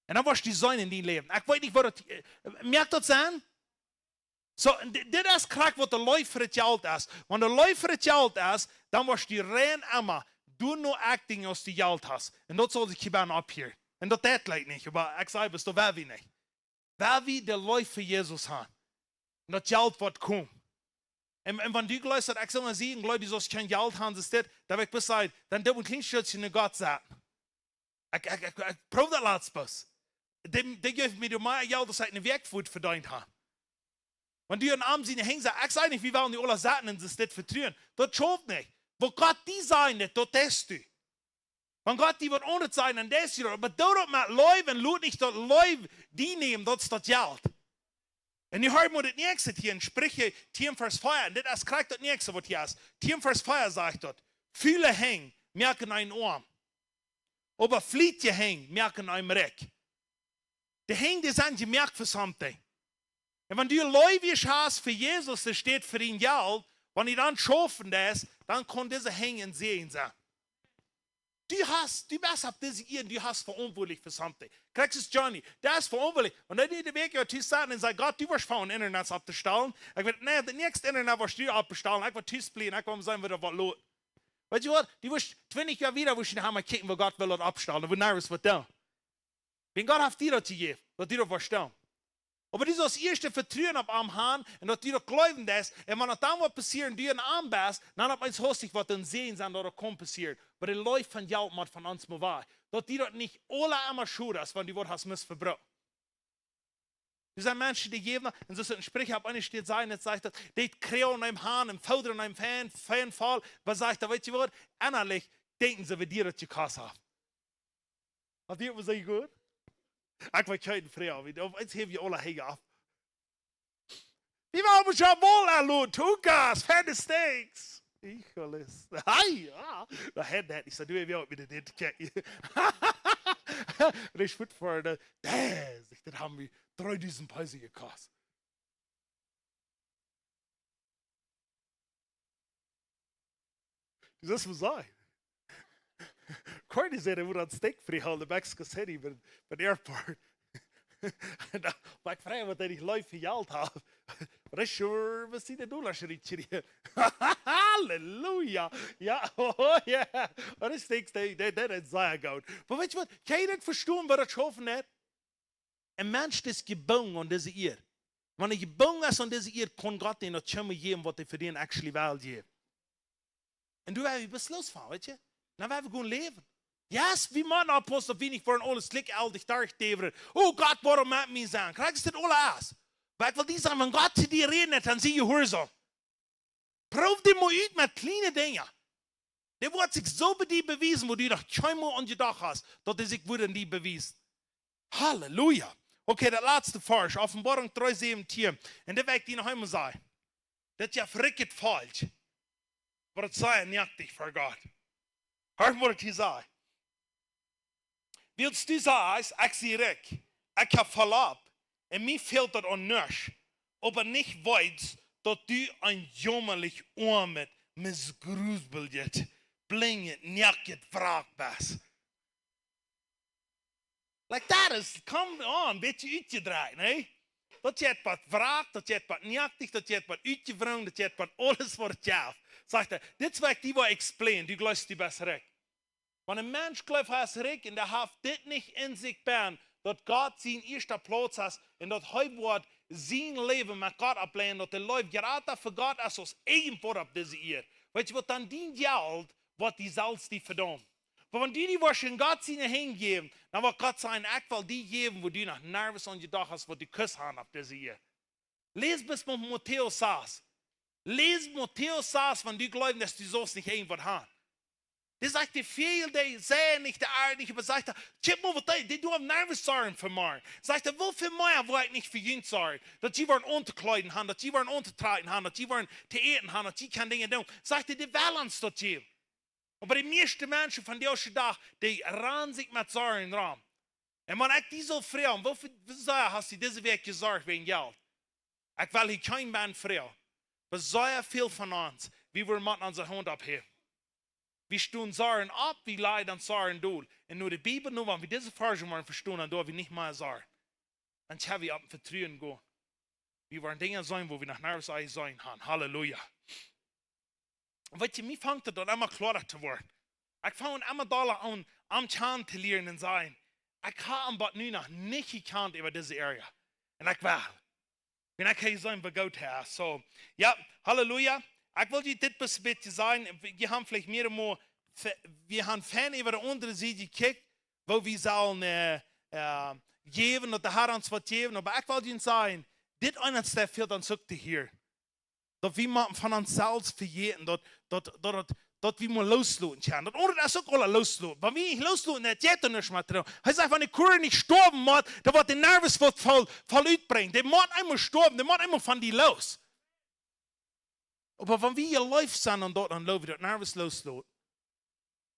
En dan was die zin in die leven. Ik weet niet wat het, merkt dat zijn? So, dit is krak wat de leuf voor het geld is. Want de leuf voor het geld is, dan was die rein immer, doe no acting als die geld has. En dat zal ik gewoon op hier. En dat lijkt niet, maar ik zei, dat wil we niet. Waar we de leuf voor Jezus hebben. En dat geld wat komt. Und wenn du gleich sagst, ich soll mal sehen, Leute, die so kein Geld haben, das ist das, da wird ich sagen, dann dürfen Kleinschützchen in Gott sagen. Ich probe das letztes. Die geben mir mehr Geld, als ich eine Werkfurt verdient habe. Wenn du einen Abend hängen sagst, ich sage nicht, wie wollen die alle sagen, und das nicht vertrauen. Das schafft nicht. Wo Gott die sein nicht, das tust du. Wenn Gott die wird ohne sein, dann das du. Aber du mit Leib und Lut nicht das Leib, die nehmen, das ist das Geld. Und ich höre mir das nächste hier in Sprüche 10 Vers 4. Und das kriegt das nächste, was hier ist. 10 Vers 4 sagt dort. Viele hängen, merken einen Arm. Aber Flietje hängen, merken einen Reck. Die hängen, die sind gemerkt für something. Und wenn du Leute hast für Jesus, das steht für ihn Geld, wenn die dann schaffen das, dann kann diese hängen sehen sein. Du bist ab diese Ehren, du hast verantwortlich für something. Kriegst es Johnny, der ist verantwortlich. Und dann die Weg, ja, du sagst, und sagt, Gott, du wirst von Internet abzustellen. Ich will, nee, das nächste Internet wirst du abbestellen. Ich will Tischblieben, ich will sagen, wieder was los. Weißt du was, du wirst 20 Jahre wieder, wo ich nachher mal kicken, wo Gott will das abstellen. Und wo nervös wird da. Wenn Gott hat dir das gegeben, wird dir das verstehen. Aber die so das erste Vertrauen auf am Hahn und dass die doch glauben das, und wenn das dann was passiert und die einen Arm bist, dann hat man es hostig, was dann sehen sein, dass das kommt passiert. Aber die Leute von Geld macht von uns mal wahr. Dass die doch nicht alle einmal schuld ist, wenn die was hast müssen verbrechen. Das sind Menschen, die geben, und so ein Sprich, ab eine steht sein, jetzt sagt er, die kriegen in einem Hahn, im Fauder in einem Fanfall, was sagt er, weißt du was, innerlich denken sie, wie die das gekostet haben. Hat die was sehr gut? Ich will keinen Frau, jetzt haben wir alle hängen ab. Wie wollen wir schon wohl anlassen? Tukas, fette Steaks. Ich will es. Hi, ja. Da hätte ich gesagt, du hast wieder nicht gekriegt. Und ich würde vor der, das haben wir 3000 Peise gekostet. Das muss sein. Courtney said, we had steak free in Mexico City, but the airport. Und da war ich frei, was ich live verjalt habe. Aber ich sure, was sie denn hier? Halleluja! Ja, oh ja. Und ich denke, das ist sehr gut. Aber weißt du was? Kann ich nicht verstehen, was das schaffen hat? Ein Mensch ist gebunden an diese Ehe. Wenn er gebunden ist an diese Ehe, kann Gott dir noch immer geben, was er für den actually will geben. Und du wirst bis losfahren, weißt du? Dann werden wir gut leben. Yes, wie man Apostel wenig vor alles Klick all dich durchdeveren. Oh Gott, warum mit mir sein? Kriegst du das alle aus? Weil ich will die sagen, wenn Gott zu dir redet, dann sieh gehorsam. Prob dir mal aus mit kleinen Dingen. Der wird sich so bei dir bewiesen, wo du doch keinmal an gedacht hast, dass er sich wurde nie bewiesen. Halleluja. Okay, der letzte Vers, Offenbarung 3,17. Und der wird dir noch einmal sagen. Das ist ja verrückt falsch. Aber das sei nicht dich vor Gott. Hör mal, was ich sage. Willst du sagen, ich sehe recht, ich habe verlobt, und mir fehlt das an nichts, aber nicht weißt, dass du ein jämmerlich armes, missgrusbeltes, blinget, nacket Wrack bist. Like that is, come on, ein bisschen uitgedreht, ne? Dat je het wat vraagt, dat je het wat nacktig, dat je het wat uitgevraagd, dat je het wat alles voor het jaar. Sagt er, dit is wat ik die wil explain, die gelooft die best recht. Wenn ein Mensch glaubt, er ist recht und er hat das nicht in sich bern, dass Gott seinen ersten Platz hat und dass heute wird sein Leben mit Gott ablehnen, dass der Leute gerade für Gott ist aus eigen Wort auf diese Ehe. Weißt du, was dann dient Geld, was die Salz die verdammt. Aber wenn die waschen Gott seine hingeben, dann wird Gott sein, ich will die geben, wo du noch nervös an gedacht hast, wo die Küsse haben auf diese Ehe. Les bis mit Matthäus saß. Les Matthäus saß, wenn du glaubst, dass du sollst nicht irgendwas haben. Die sagt, die viel, die sehen nicht, die Art nicht, aber sagt, chip mal, was die du am nervös sein für mich. Sagt, wo für mich war ich nicht für ihn sein. Dass sie waren unterkleiden haben, dass sie waren untertreten haben, dass sie waren zu eten haben, dass sie keine Dinge tun. Sagt, die Balance dort geben. Aber die meisten Menschen von der Tag, die ran sich mit Sorgen ran. Und man ich die so fragen, wofür hast du diese Weg gesagt wegen Geld? Ich will hier kein Mann fragen. Aber sehr viel von uns, wie wir mit unserer Hand abheben. Wir stehen Sorgen ab, wie leiden Sorgen durch. Und nur die Bibel, nur wenn wir diese Verse wollen verstehen, dann dürfen wir nicht mehr Sorgen. Dann können wir ab dem Vertrauen gehen. Wir wollen Dinge sein, wo wir nach Nervös sein haben. Halleluja. Und weißt du, mir fängt das dann immer klarer zu werden. Ich fange immer da an, am Zahn zu lernen und sein. Ich habe aber nur noch nicht gekannt über diese Area. Und ich will. wenn ich hier sein, wie Gott her. So, ja, Halleluja. Ich will dir das ein bisschen sagen, wir haben vielleicht mehrere wir haben Fan über die andere Seite gekickt, wo wir sollen geben und der Herr uns was geben. Aber ich will dir sagen, dit eines der fehlt uns auch hier. Dat wir machen von uns selbst verjeten, dat wir mal loslassen können. Dat ohne das auch alle loslassen. Wenn wir nicht loslassen, dann geht das nicht mehr drin. Heißt einfach, wenn die Kur nicht sterben muss, dann wird der Nervus voll uitbringen. Der muss einmal sterben, der muss einmal von dir los. Aber wenn wir hier live sind und dort, dann laufen wir das Nervus loslassen.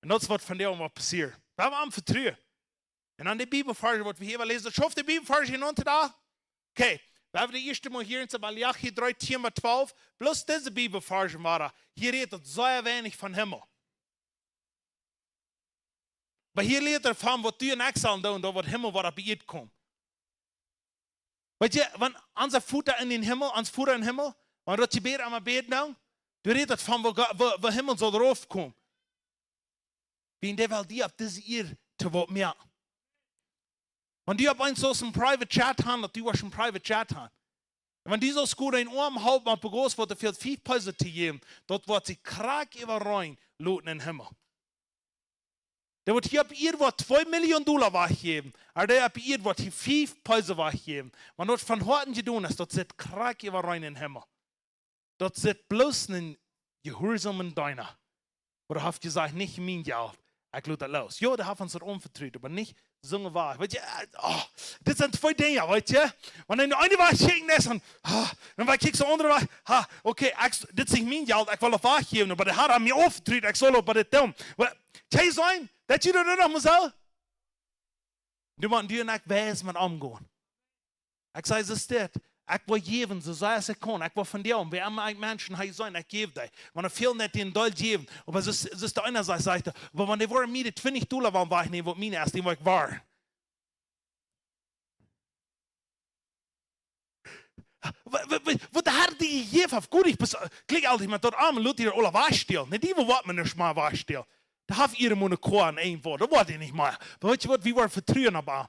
Und das wird von dir auch mal passieren. Wir haben am Vertrauen. Und an die Bibelverse, was wir hier lesen, schafft die Bibelverse hinunter da? Okay. We hebben de eerste mal hier in Malachi 3, 10, 12. Plus deze Bibelverse waren. Hier redet sehr wenig von Himmel. Maar hier leert er van wat u en ik zullen doen, dat wat Himmel waar bij je komt. Weet je, wenn onze voeten in den Himmel, ons voeten in den Himmel, wanneer dat je beet aan mijn beet nou, du redet van waar Himmel zal erop komen. Wie der wel die op deze eer te wat meer. Wenn die auf einen so einen Private Chat haben, dass die was einen Private Chat haben. Wenn die so gut einen Arm halten, man begroß wird, für 5 Päuse zu geben, dort wird sie krank über rein, loten in den Himmel. Der wird hier ab ihr wird $2 Millionen weggeben, aber der ab ihr wird hier 5 Päuse weggeben. Wenn dort von heute getan ist, dort sitzt krank über rein in den Himmel. Dort sitzt bloß ein gehorsamen Deiner. Oder habt gesagt, nicht mein Geld, ich lade das los. Ja, der hat uns das umvertraut, aber nicht zingen waar. Weet je, dit zijn 2 dingen, weet je. Wanneer de ene waar schicken is, dan waar ik zo onder waar, oké, dit is niet mijn geld, ik wil het weggeven, maar de Heer heeft mij overgetreden, ik zal op dit doen. Kan je zijn dat je dat nog moet zeggen? Nu moet je en ik wijs met omgaan. Ik zei, zo is dit. Ik wil geven, zo zei als ik kan. Ik wil van jou, wie immer Menschen hier zijn, ik geef die. Want ik veel net in Dol geven. Maar zo is de ene zijde. Maar wanneer worden mij de $20 van wegnemen, wat mijn is, die wil ik waar. Wat de Heer die gegeven heeft, goed, ik klik altijd met dat arme Leute die er alle wegstelen. Niet die wat men niet meer wegstelen. Da heeft iedereen een koor aan één woord. Dat wordt hij niet meer. Maar weet je wat, wie wordt vertrouwen op hem?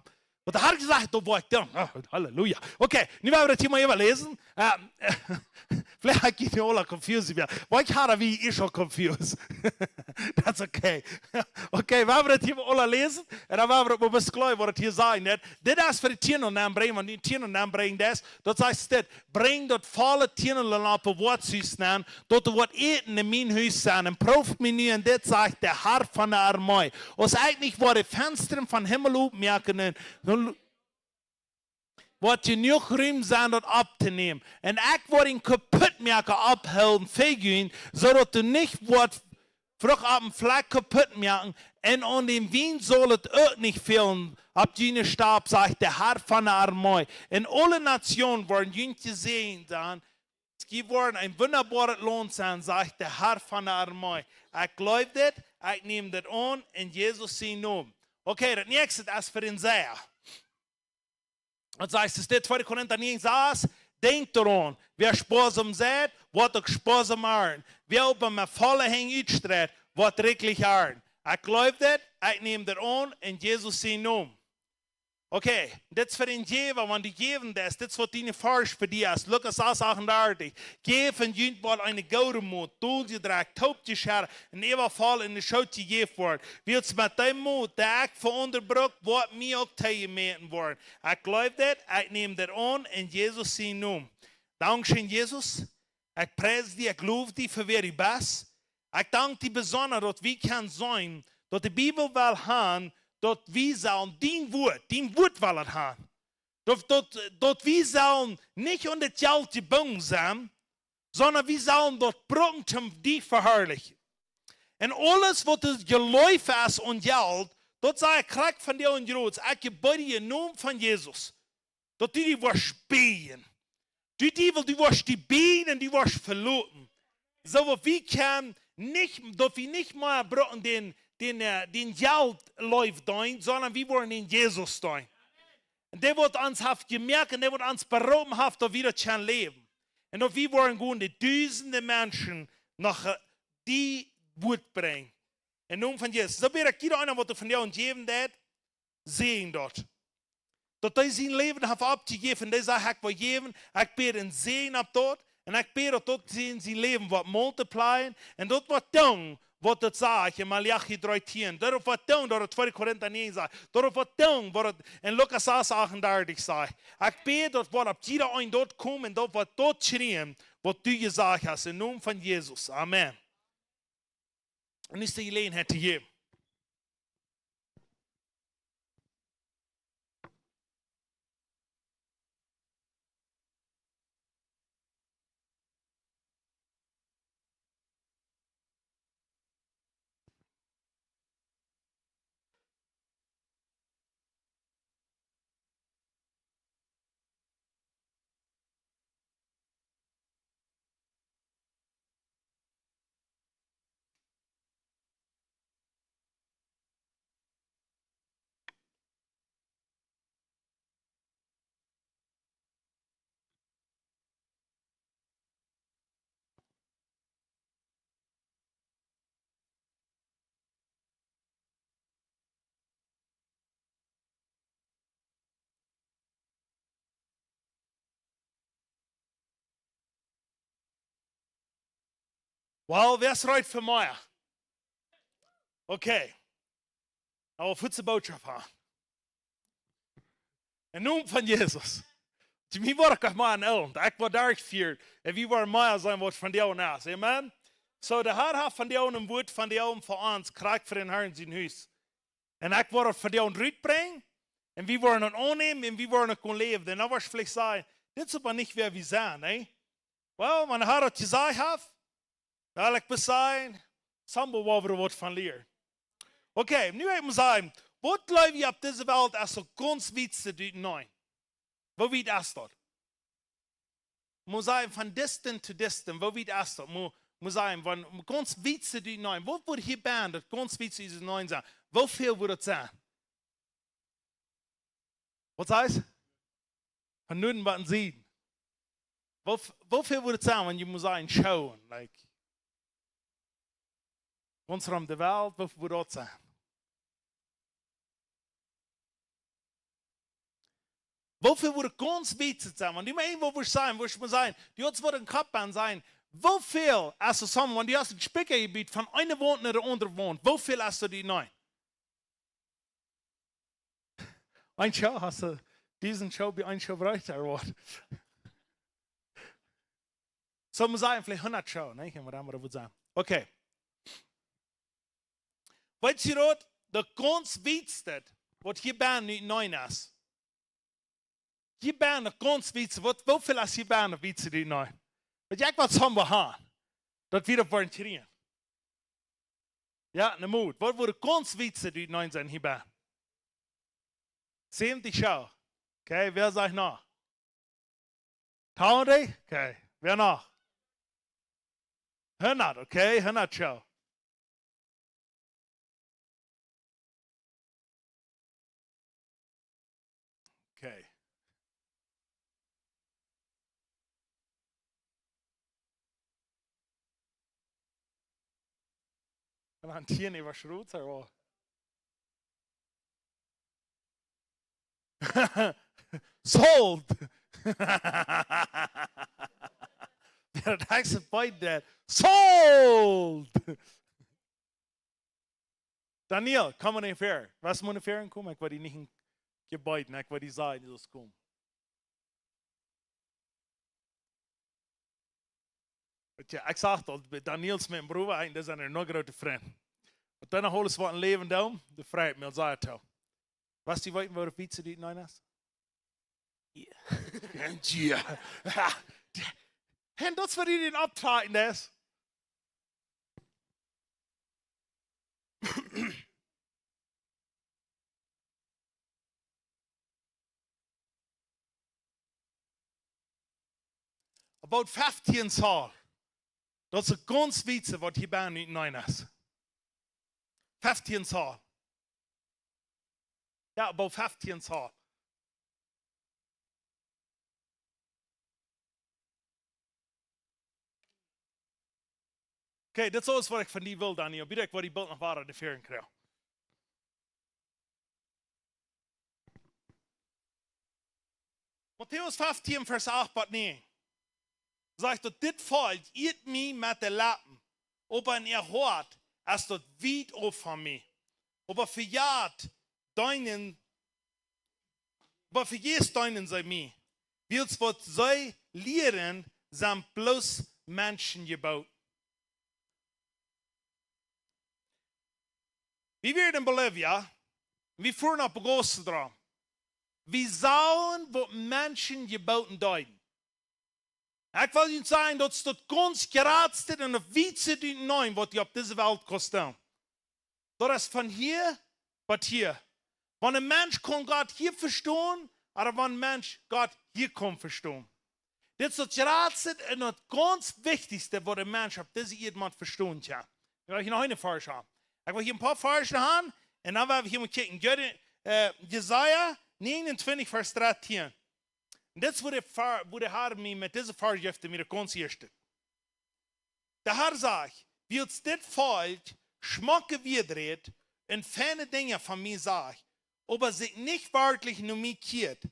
Und der Herr gesagt, da war ich dann. Oh, Halleluja. Okay, nu werden wir das hier mal überlesen. Vielleicht geht ihr alle confused. Weil ich habe wie ich schon confused. That's okay. Okay, wir werden das hier mal alle lesen. Und dann werden wir mal was klar, was das hier sein wird. Das ist für die Tiere und dann bringen, wenn die Tiere und dann bringen das. Das heißt, das bringt das volle Tiere und dann auf was zu sein. Dort wird eten in mein Haus sein. Und prüft mich nie, und das sagt der Herr von der Armee. Und eigentlich war die Fenster von Himmel aufmerken. Wat je nog ruim zijn dat op te nemen. En ik word ihn kaputt maken abhelden, vergehen, zodat du nicht wordt vroeg op een vlek kaputt maken. En an dem Wien soll es auch nicht fehlen. Ab jene Stab sagt der Herr von der Armee. In alle Nationen worden jene gesehen sein. Es gibt worden ein wunderbares Lohn sein, sagt der Herr von der Armee. Ich glaube das, ich nehme das an, in Jesus sein Namen. Okay, das nächste ist für den Seher. Das heißt, es steht 2 Korinther 9, saß, denkt daran, wer sparsam seid, wird auch sparsam machen. Wer auf einem vollen Hang uitstrebt, wird reichlich haben. Ich glaube das, ich nehme das an, in Jesus sein Namen. Okay, das ist für den Geber, wenn die geben das wird deine Farsch für dich ist. Lukas 38. Geben jüngbar eine Gaudermut, Dulgedreck, Taubgescherr, in jedem Fall in der Schuld gegeben worden. Wird es mit dem Mut, der ich verunterbrucht, wird mir auch teilgemeten worden. Ich glaube das, ich nehme das an, in Jesus sein Namen. Dankeschön, Jesus. Ich preise dich, ich lobe dich für wer du bist. Ich danke dir besonders, dass wir können sein, dass die Bibel will haben, dat wir sollen dein Wort wollen haben. Dat wir sollen nicht unter das Geld gebunden sein, sondern wir sollen dort Brücken zum dich verherrlichen. Und alles, was das Geläufe ist und Geld, das sei ich krieg von dir und Jerusalem. Ich gebe dir im Namen von Jesus, dass du die wirst spielen. Du wirst die bieten, die wirst verloten. So, wir können nicht, dass wir nicht mal brauchen den Geld läuft rein, sondern wir wollen in Jesus rein. Und der wird uns gemerkt und der wird uns berufen, dass wir das leben. Und dass wir wollen gehen, die Tausende Menschen nach die Wut bringen. Im Namen von Jesus. So wäre jeder einer, was du von dir und jedem das sehen dort. dat hij zijn leven heeft opgegeven. En hij zegt, ik wil geven, ik bid een zegen op dat. En ik bid dat zijn leven wat multiplyen. En dat wat doen, wat het zegt in Malachi 3:10. Dat wat doen, dat het 2 Korinther 9 zegt. Dat wat doen, wat het in Lucas 6:38 zegt. Ik bid dat wat op jeder een dort komt en dat wat dort schreeuwen, wat du gezegd hast, in naam van Jezus. Amen. En is de gelegenheid te geven. Wel, wer ist right für mij? Okay. Nou, auf die Botschaft haben. In naam van Jezus. Wie word ik maar aan elend? Ik word daar gevierd. En wie wordt mij zijn wat van jou naast. Amen? So, de Heer heeft van jou een woord van jou voor ons. Krijg voor den Heer in zijn huis. En ik word het van jou uitbrengen. En wie worden het aannemen en wie worden het kunnen leven. En dan was je vielleicht zeggen, dit is maar niet wie we zijn. Wel, mijn Heer het gezegd heeft. Dan ik bezien. Samen waar we wat van leren. Oké, nu heb ik me zeggen. Wat leef je op deze wereld als een ganz wichtigste duurt nein? Wat weet is dat? Moet zeggen, van distant to distant, wat weet is dat? Moet zeggen, van ganz wichtigste duurt nein. Wat wordt hier bij dat ganz wichtigste nein zijn? Hoeveel wordt het zijn? Wat heißt? Van nuden wat zien. Hoeveel wordt het zijn, wanneer je moet zeggen, schauen? Like, ons rond de wereld, hoeveel wordt dat zijn? Hoeveel wordt het ganz wichtig zijn? Want die maar één wat we zijn, wat we zijn, die ons wordt een kap aan zijn. Hoeveel als er samen, want die als het spekkengebied van een woont naar de andere woont, hoeveel als er die nein? Ein Show hast du diesen Show bei ein Show weiter geworden. So muss sagen, vielleicht 100 Show, ne? Kann man da mal wohl sagen. Okay. Weißt du dort, der ganz wichtigste, was hier bei nicht neu ist. Hier bei der ganz wichtigste, wie viel ist hier bei der wichtigste neu? Weil ich was haben wir haben, das wieder volontieren. Ja, ne Mut. Was wurde ganz wichtigste die neu sein hier bei? 70 Show. Okay, wer sagt noch? 1000? Okay, wer noch? 100, okay, 100 Show. Okay. En dan hier niet was rood, or sold. Dat is een fight that sold. Daniel, kom maar ver. Was moet ver komen? Ik wil die niet gebeiden. Ik wil die zijn die dus komen. Ja, ik zag dat Daniels mijn broer en dat zijn er nog grote vrienden. Maar dan holen ze wat een leven doen. De vrijheid met ons toe. Was die weten waar de fietsen die het is? Ja. Ja. En dat is wat hij in optreden is. About 15 Zahl. Dat is een ganz wichtig wat hier bij niet neu is. 15 Zahl. Ja, about 15 Zahl. Oké, dat is alles wat ik van die wil, Daniel. Bied ik wat die beeld nog waar de veren krijg. Matthäus 15, vers 8 tot 9. Sagt dat dit volk eet mij met de lappen, op en hoort, als dat weit op van mij. Aber verjaht deinen, aber vergisst deinen sei mir. Wils wat zij leren, zijn bloß Menschen gebaut. Wir werden in Bolivia, wir fuhren nach Bogostra. Wir sahen, was Menschen gebaut deuten. Ich will Ihnen sagen, dass das ganz geradste und das Witzte neun, was die auf dieser Welt kosten. Das ist von hier bis hier. Wenn ein Mensch kann Gott hier verstehen, oder wenn ein Mensch Gott hier kann verstehen. Das ist das geradste und das ganz Wichtigste, was ein Mensch auf dieser Erde verstehen kann. Ich will euch noch eine Frage haben. Ich will hier ein paar Fragen haben, und dann werden wir hier mal kicken. Jesaja 29, Vers 13. Und das wurde Herr mir mit dieser Vorschrift mir ganz erste. Der Herr sagt, wie uns das Volk schmacke wiederredet und ferne Dinge von mir sagt, aber sich nicht wörtlich nur mich kehrt,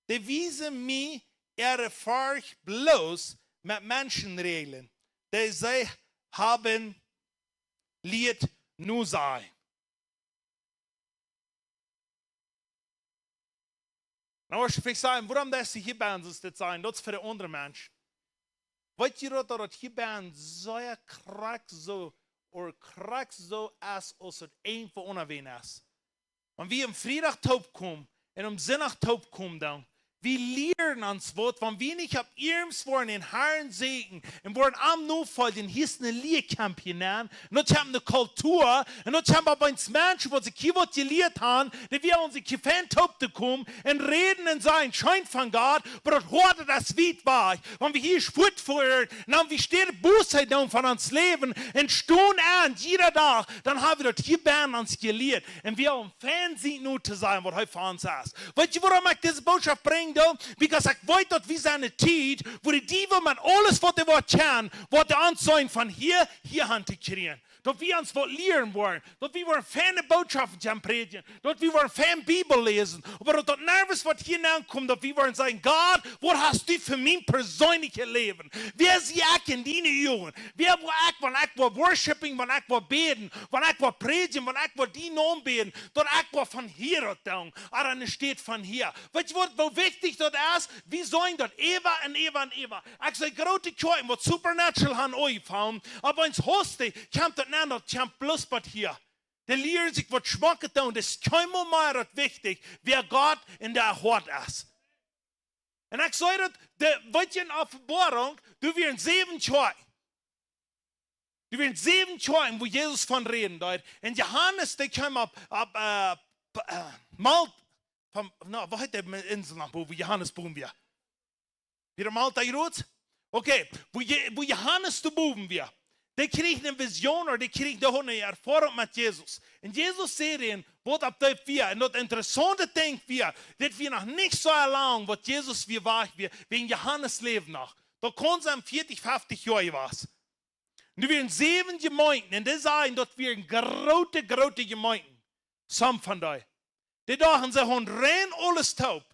die wiesen mir ihre Furcht bloß mit Menschenregeln, die sie haben lied nur sei. Nou, als je vielleicht sagen, warum das hier bei uns das sein, das ist für den anderen Mensch. Weißt du, dass hier bei uns so krank so, oder krank so ist, als es ein von uns ist. Wenn wir am Freitag taub kommen, und am Sonntag taub kommen, dann, wir lernen uns was, wenn wir nicht ab ihrem Wort in Herren segen, und wollen am Notfall den hießen Lehrkamp hinein, und dann haben eine Kultur, und dann haben wir uns Menschen, die sich hier was gelehrt haben, die wir uns hier fan taub zu kommen, und reden und sagen, schein von Gott, aber das heute das weit war. Wenn wir hier Spurt führen, dann wir stehen Bußheit von uns Leben, und stehen an, jeder Tag, dann haben wir das hier bei uns gelehrt, und wir haben Fernsehen nur zu sein, was heute für uns ist. Weißt du, warum ich diese Botschaft bringe? Because ich weiß, dass wir seine Zeit, wo die Diebe man alles, was die Wort kennen, was die Anzeigen von hier kriegen. Dass wir uns was lernen wollen, dass wir wollen ferne Botschaften predigen, dass wir wollen ferne Bibel lesen, aber dass nervös, was hier ankommt, dass wir wollen sagen, Gott, was hast du für mein persönliches Leben? Wer sie ich in deine Jungen? Wer wo ich, wenn ich will worshipping, wenn ich will beten, wenn ich will predigen, wenn ich will die Namen beten, dass ich will von hier tun, aber nicht steht von hier. Weißt du, wo wichtig das ist? Wir sollen das Eva und Eva und Eva. Ich sage, große Kirchen, was supernatural haben euch gefunden, aber ins Hoste kommt das das kommt bloß bei hier. Die lehren sich, was schmeckt da, und das ist kein Moment wichtig, wer Gott in der Hort ist. Und ich sage, weißt du, in der Offenbarung, du wirst 7 Jahre. Du wirst 7 Jahre, wo Jesus von reden dort. Und Johannes, der kam wo hat der Insel nach, wo Johannes boven wir? Wieder Malta Rot? Okay, wo Johannes zu boven wir. Die kriegen eine Vision oder die kriegen eine Erfahrung mit Jesus. Und Jesus sagt ihnen, was ab da wir, und das interessante Ding wir, dass wir noch nicht so lang, was Jesus wir war, wegen Johannes leben noch. Da kommen sie 40, 50 Jahre was. Und wir sind 7 Gemeinden, und die sagen, dass wir große Gemeinden, some von da. Die dachten, sie haben rein alles taub.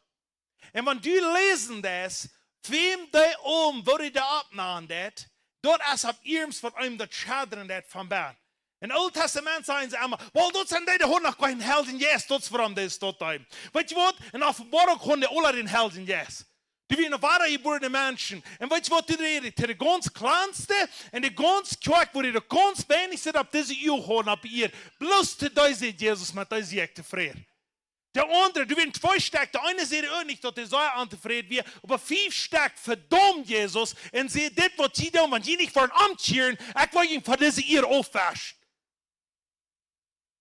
Und wenn du lesen das, wem die wo die da abnahmen, das, dort ist ab ihrem von einem das Schadern das von Bern. In Old Testament sagen sie immer, well, dort sind die noch kein Helden, yes, dort warum das dort da. Weißt du was? In Offenbarung können die alle den Helden, yes. Die werden wahre geborene Menschen. Und weißt du was, die reden? Die ganz kleinste und die ganz Kirche, wo die ganz wenig sind, ab diese Uhr haben, ab ihr. Bloß die da sieht Jesus mit diese Jekte Frieden. Der andere, du wirst 2 stark, der eine sieht auch nicht, dass der so anzufrieden wird, aber 5 stark verdammt Jesus und sieht das, was sie tun, wenn sie nicht vor ein Amt cheeren, ich will ihnen von diese ihr aufwaschen.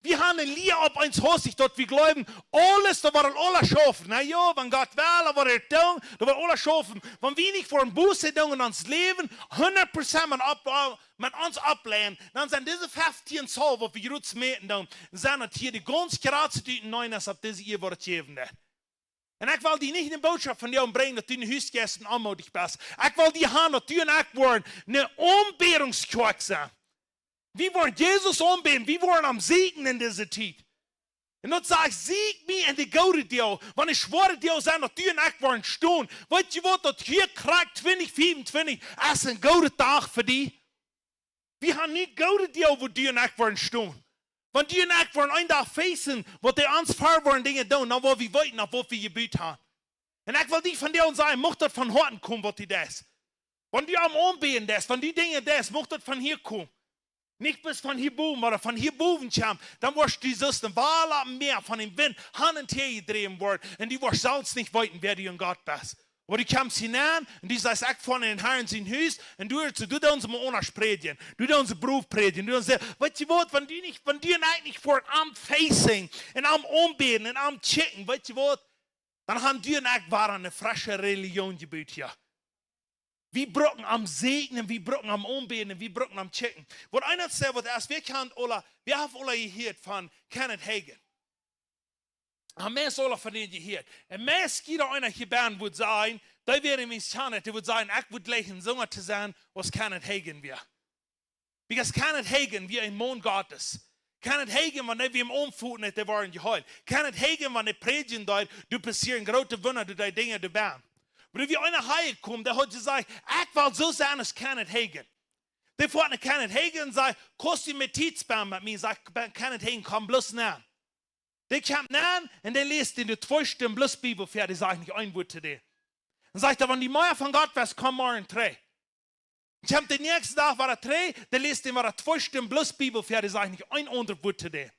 Wir haben ein Lied auf uns Hostig, dort wir glauben, alles, da waren alle schaffen. Na ja, wenn Gott will, da war tun, da waren alle schaffen. Wenn wir nicht vor ein Buße tun und uns leben, 100% mit uns ablehnen, dann sind diese 15 Zoll, wo wir jetzt meten, dann sind das hier die ganz gerade die neuen, als ob diese ihr Wort geben. Und ich will die nicht eine Botschaft von dir bringen, dass du in den Hausgästen anmutig bist. Ich will die haben, dass du und ich wollen eine Umbehrungskirche sein. Wir wollen Jesus umbeten, wir wollen am Segen in dieser Zeit. En dat zeg ziek me en de gouden deel. Want ik zware deel zijn dat u en ik waren staan. Weet je wat, dat hier krijgt 2025 als een gouden dag voor die. We gaan niet gouden deel waar u en ik waren staan. Want u en ik waren een dag feesten, wat de ons voor waren dingen doen, nou wat we weten, nou wat we gebeurd hebben. En ik wil niet van deel zijn, mocht dat van horten komen wat die des. Want die am aanbeden des, van die dingen des, mocht dat van hier komen. Nicht bis von hier boven, maar van hier boven kwam, dan was die zuster wel meer van dem Wind hand en her gedreven worden. En die was zelfs nicht weten, wer die in Gott bist. Aber die kam hinein und die saß echt vorne in Herrn sein Haus und du uns mal anders predigen. Du uns Beruf predigen. Du uns sagen, weißt du was, wenn die eigentlich vor am Facing und am Umbeten und am Chicken, weißt du was, dann haben die eigentlich waren eine frische Religion gebaut hier. Wir brauchen am Segnen, wir brauchen am Umbeten, wir brauchen am Chicken. Was einer sagt, was erst, wir haben alle gehört von Kenneth Hagin. Haben wir es alle von denen gehört. Und meist jeder einer hier würde sein, da wäre mich Kenneth, der würde sagen, ich würde gleich ein Sänger zu sein, was Kenneth Hagin wäre. Because Kenneth Hagin wäre ein Mond Gottes. Kenneth Hagin, wenn wir im Umfuten, der waren geheult. Kenneth Hagin, wenn der predigen dort, du passieren große Wunder, du die Dinge, du bist. Aber wie einer Heil kommt, der hat gesagt, ich will so sein als Kenneth Hagin. Der fährt Kenneth Hagin und sagt, kostet mir Tietsbahn mit mir, sagt Kenneth Hagin, komm bloß näher. Der kommt näher und der liest in der 2 Stunden bloß Bibel fertig, sage ich nicht ein Wort zu dir. Und sagt er, wenn die Meier von Gott wärst, komm morgen 3. Ich habe den nächsten Tag war er 3, der liest in der 2 Stunden bloß Bibel fertig, sage ich nicht ein anderes Wort zu dir.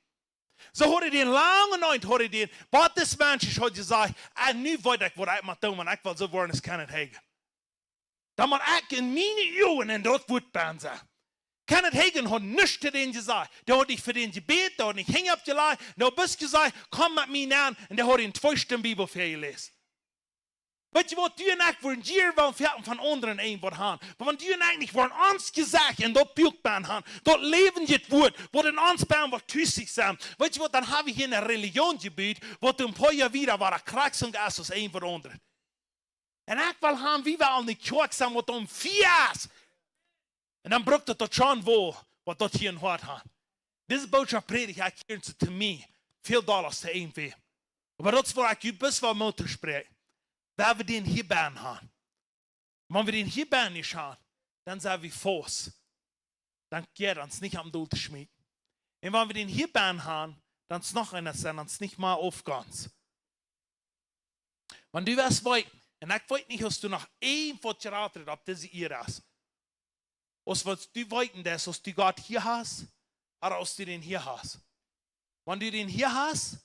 So hat er den lange Nacht, hat er den, was das Mensch hat gesagt, nu weet ik wat ik moet doen, want ik wil zo worden als Kenneth Hagin. Dan moet ik in mijn Jungen in dat woord ben zijn. Kenneth Hagin hat nichts zu denen gesagt. Der hat nicht für den gebeten, der hat nicht hingabgelegt, der hat bis gesagt, komm mit mir an, und der hat in 2 Stunden Bibel für gelesen. Weet je wat, die en ik worden hier wel van anderen een wat gaan. Maar want die en ik niet worden ons gezegd en dat buikbaan gaan. Dat leven je het woord, wat in ons baan wat tussig zijn. Weet je wat, dan hebben we hier een religiongebied, wat een paar jaar weer waar een kraksing is als een van anderen. En ik wil gaan, wie wel niet kerk zijn, wat om 4 is. En dan brukt het tot schon wel, wat dat hier in hart gaan. Deze boodschap predik ik hier te mij, veel dollars te een weer. Maar dat is waar ik u best wel moet spreken. Wenn wir den hier bauen haben. Wenn wir den hier bauen nicht haben, dann sind wir Fuß. Dann geht uns nicht am Dulde schmieden. Und wenn wir den hier bauen haben, dann ist noch einer, dann uns nicht mal aufgehens. Wenn du was weißt, und ich weiß nicht, dass du noch ein Wort geraten hast, ob das hier ist. Aus was du weißt, dass du Gott hier hast, oder aus du den hier hast. Wenn du den hier hast,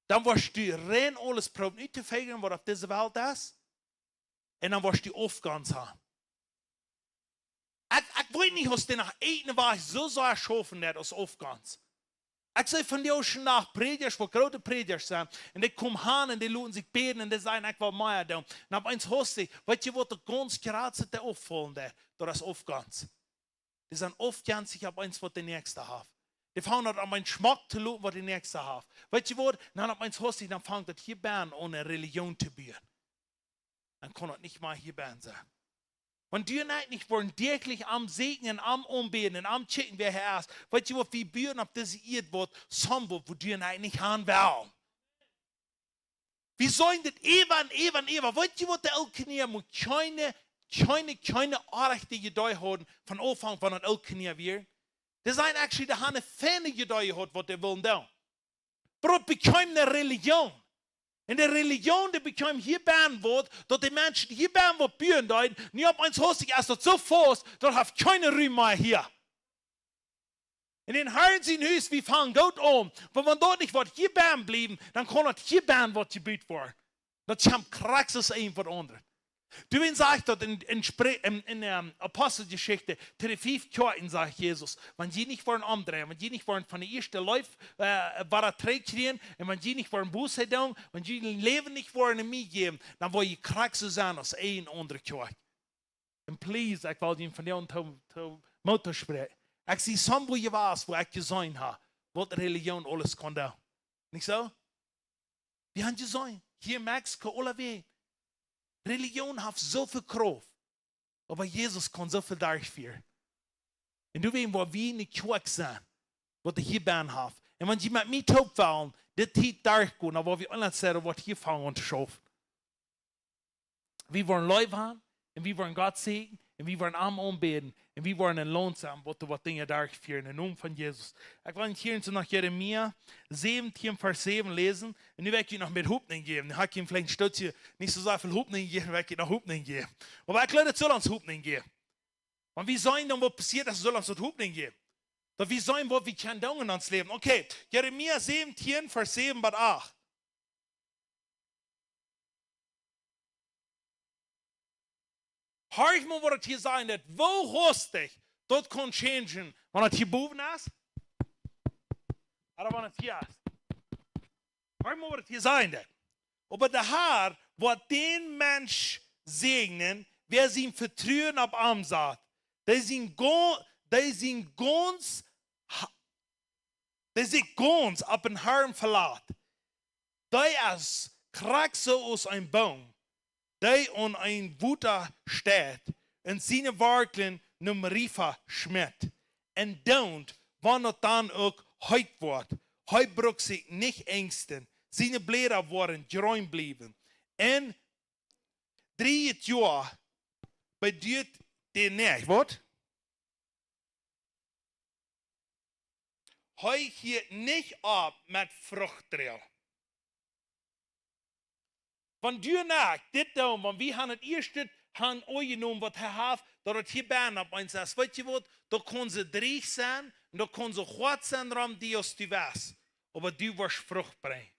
dann wirst du rein alles probieren, nicht zu feiern, was auf dieser Welt ist. Und dann wirst du Aufgaben haben. Ich weiß nicht, was dir nach einem war, so erschaffen hat als Aufgaben. Ich sage von dir schon nach Predigers, wo große Predigers sind. Und die kommen hin und die lassen sich beten und die sagen, ich will mehr tun. Und auf eins hast du, weißt du, was der ganz gerade auffallen hat, durch das Aufgaben. Die sind oft ganz sicher auf eins, was der Nächste hat. Die fangen an meinen Geschmack zu schauen, was die Nächste haben. Weißt du was? Dann hat mein Hostig, dann fängt das hier an, ohne Religion zu bauen. Dann kann das nicht mal hier sein. Wenn die nicht wollen, täglich am Segnen, am Umbeten, am Chicken, wer Herr ist, weißt du was, wir bauen auf das Erdwort, Sambot, wo die nicht haben wollen. Wir sollen das ewig. Weißt du was, der Elkenier muss keine Arrechte gedei haben, von Anfang von der Elkenier wird. Das sind actually die Hane Fähne gedei hat, was die wollen tun. Aber es bekam eine Religion. Und die Religion, die bekam hier bauen wird, dass die Menschen, die hier bauen wird, bühren dort, nicht auf eins hostig, erst dort so fast, dort hat keine Ruhe mehr hier. In den Herren sind Hüs, wir fangen gut an. Wenn man dort nicht wird hier bauen bleiben, dann kann das hier bauen, was gebiet wird. Das kommt kraxes ein von anderen. Du wen sagt dort in der Apostelgeschichte, zu den 5 Kirchen, sagt Jesus, wenn die nicht wollen umdrehen, wenn die nicht wollen von der ersten Läufe kriegen, und wenn die nicht wollen Buße tun, wenn die Leben nicht wollen in mir geben, dann wollen die krank so sein als ein andere Kirche. Und please, ich will Ihnen von dir und Mutter sprechen. Ich sehe so, wo ich weiß, wo ich gesehen habe, was Religion alles kann tun. Nicht so? Wir haben gesehen, hier in Mexiko, alle Wege. Religion hat so viel Kraft, aber Jesus kann so viel durchführen. Und du weißt, wo wir nicht Kirche sind, was der hier bauen hat. En want je met mij top vallen, dit tijd daar gaan, dan waar we anders zeggen, wat hier vangen und schaffen. Wir wollen Leib haben, und wir wollen Gott segnen, und wir wollen arm anbeten, und wir wollen lohnsam, was Dinge durchführen, im Namen von Jesus. Ich will hier nach Jeremia 17, Vers 7 lesen, und nu werde ich noch mit Hupning geben. Dann habe ich ihm vielleicht ein Stützchen nicht so viel Hupning geben, werde ich noch Hupning geben. Aber ich glaube, es soll uns Hupning geben. Und wie sollen dann, was passiert, dass es soll uns Hupning geben? Doch wie sollen wir können tun in uns Leben? Okay, Jeremia 17, Vers 7 bis 8. Hör mal, was das hier sein wird. Wo hast dich? Das kann changen. Wenn das hier boven ist? Oder wenn das hier ist? Hör mal, was das hier sein wird. Aber der Herr wird den Mensch segnen, wer sie ihm vertrauen auf ihm sagt. Der sind ganz auf den Herrn verlaat. Der ist krank so aus einem Baum. Der an ein Wutter steht und seine Werken num Rifa schmidt. Und don't, wann er dann auch heut wird. Heut braucht sich nicht ängsten. Seine Blätter waren grün blieben. Und 3 Jahre bedeutet der nicht, was? Heu hier nicht ab mit Fruchtdreh. Wenn du nach, dit da, wenn wir haben das erste han genommen, was er hat, dass das hier Bern ab eins ist, weißt du was, da können sie 3 sein, und da können sie 8 sein, die aus du weißt. Aber du wirst Frucht bringen.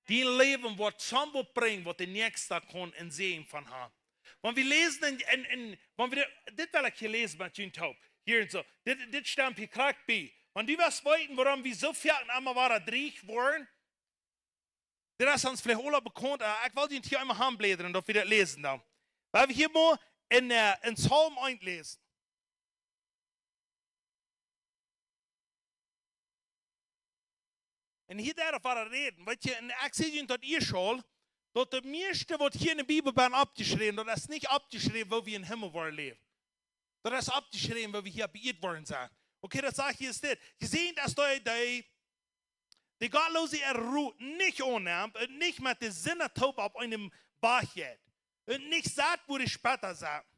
Dein Leben wird zusammen bringen, was der Nächste kann in Sehen von haben. Wenn wir lesen, wenn wir, das will ich hier lesen mit Jün Taub, hier und so, das stammt hier krank bei. Wenn du was wollten, warum wir so viel einmal waren, 3 waren, das ist uns vielleicht alle bekannt, ich wollte ihn hier einmal hanblädern und wir das lesen dann. Weil wir hier mal in Psalm 1 lesen. Und hier darf er reden, weil ich sehe Ihnen dort ihr schon, dass das meiste, was hier in der Bibel werden abgeschrieben, das ist nicht abgeschrieben, wo wir im Himmel wollen leben. Das ist abgeschrieben, wo wir hier beirrt worden sind. Okay, das sage ich jetzt nicht. Sie sehen, dass die Gottlose Ruhe nicht annimmt und nicht mit der Sinnertaub auf einem Bach geht. Und nicht sagt, wo die später sagt.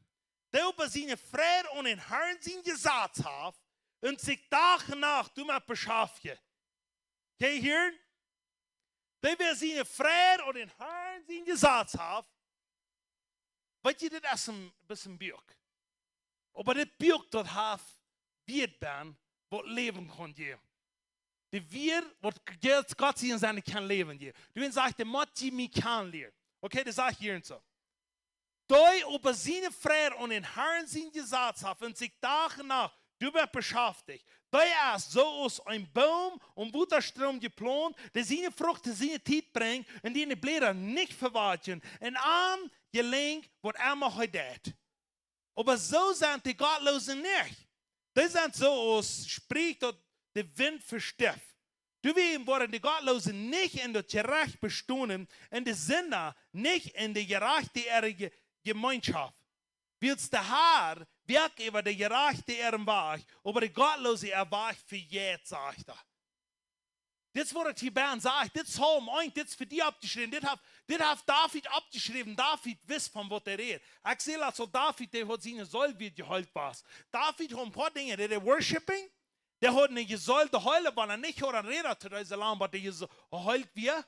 Der über seine Friede und den Herrn sein Gesetz hat und sich Tag und Nacht damit beschäftigt. Okay, hier? Der über seine Friede und den Herrn sein Gesetz hat, weißt du, das ist ein bisschen Bürg. Aber das Bürg dort hat, wird werden, was Leben kann geben. Die wir, was Gott sie in seine kann leben geben. Du sagst, der Motti mich kann lernen. Okay, das sage ich hier und so. Doi über seine Friede und den Herrn sein Gesetz hat und sich Tag und Nacht darüber beschäftigt. Doi ist so aus einem Baum und Butterstrom geplant, der seine Früchte, seine Zeit bringt und die Blätter nicht verwatschen. Und an gelingt, was er mal heute hat. Aber so sind die Gottlosen nicht. Die sind so aus, spricht dort der Wind verstifft. Du wirst worden die Gottlosen nicht in der Gerecht bestehen, in der Sinne, nicht in der gerechte Gemeinschaft. Willst der Herr wirkt über der gerechte Ehrenwag, aber der Gottlose Erwag für jetzt, sagt er. Das ist, was der Tibern sagt, das ist Psalm 1, das ist für die abgeschrieben, das hat David abgeschrieben, David wisst, von was er redet. Ich sehe also David, der hat seine Säule wird geheult was. David hat ein paar Dinge, der Worshipping, der hat nicht gesollt, der heule, weil er nicht hat, er redet zu dieser Lamm, aber der heult wir.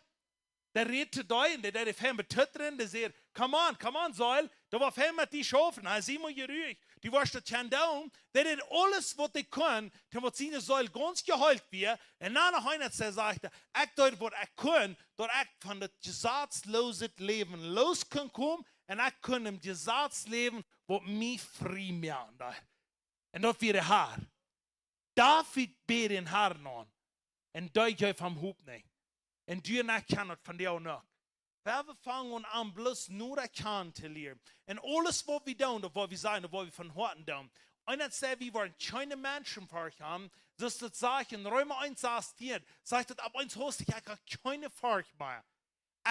Der redet zu da, und der fährt mit drin, der sagt, come on, Säul, da war fährt mit die Schafen, also immer hier ruhig. Die warst da down, der hat alles, was die können, dann wird seine Säule ganz geheult wir. Und nach einer Zeit sagt er, ich tue, was ich kann, dass ich von dem gesetzlosen Leben los kann kommen, und ich kann im Gesetzleben, was mich frei machen. Und das wird der Herr. David bet den Herrn an, und da ich vom Hub nicht. Und du nicht kann das von dir auch noch. Wir fangen an, bloß nur erkennen zu lernen. Und alles, was wir tun, was wir sein, was wir von heute tun. Und dann sagt, wir wollen keine Menschen vorkommen, das ist das in Römer 1 sagt, das ab uns hast ich habe keine Furcht mehr.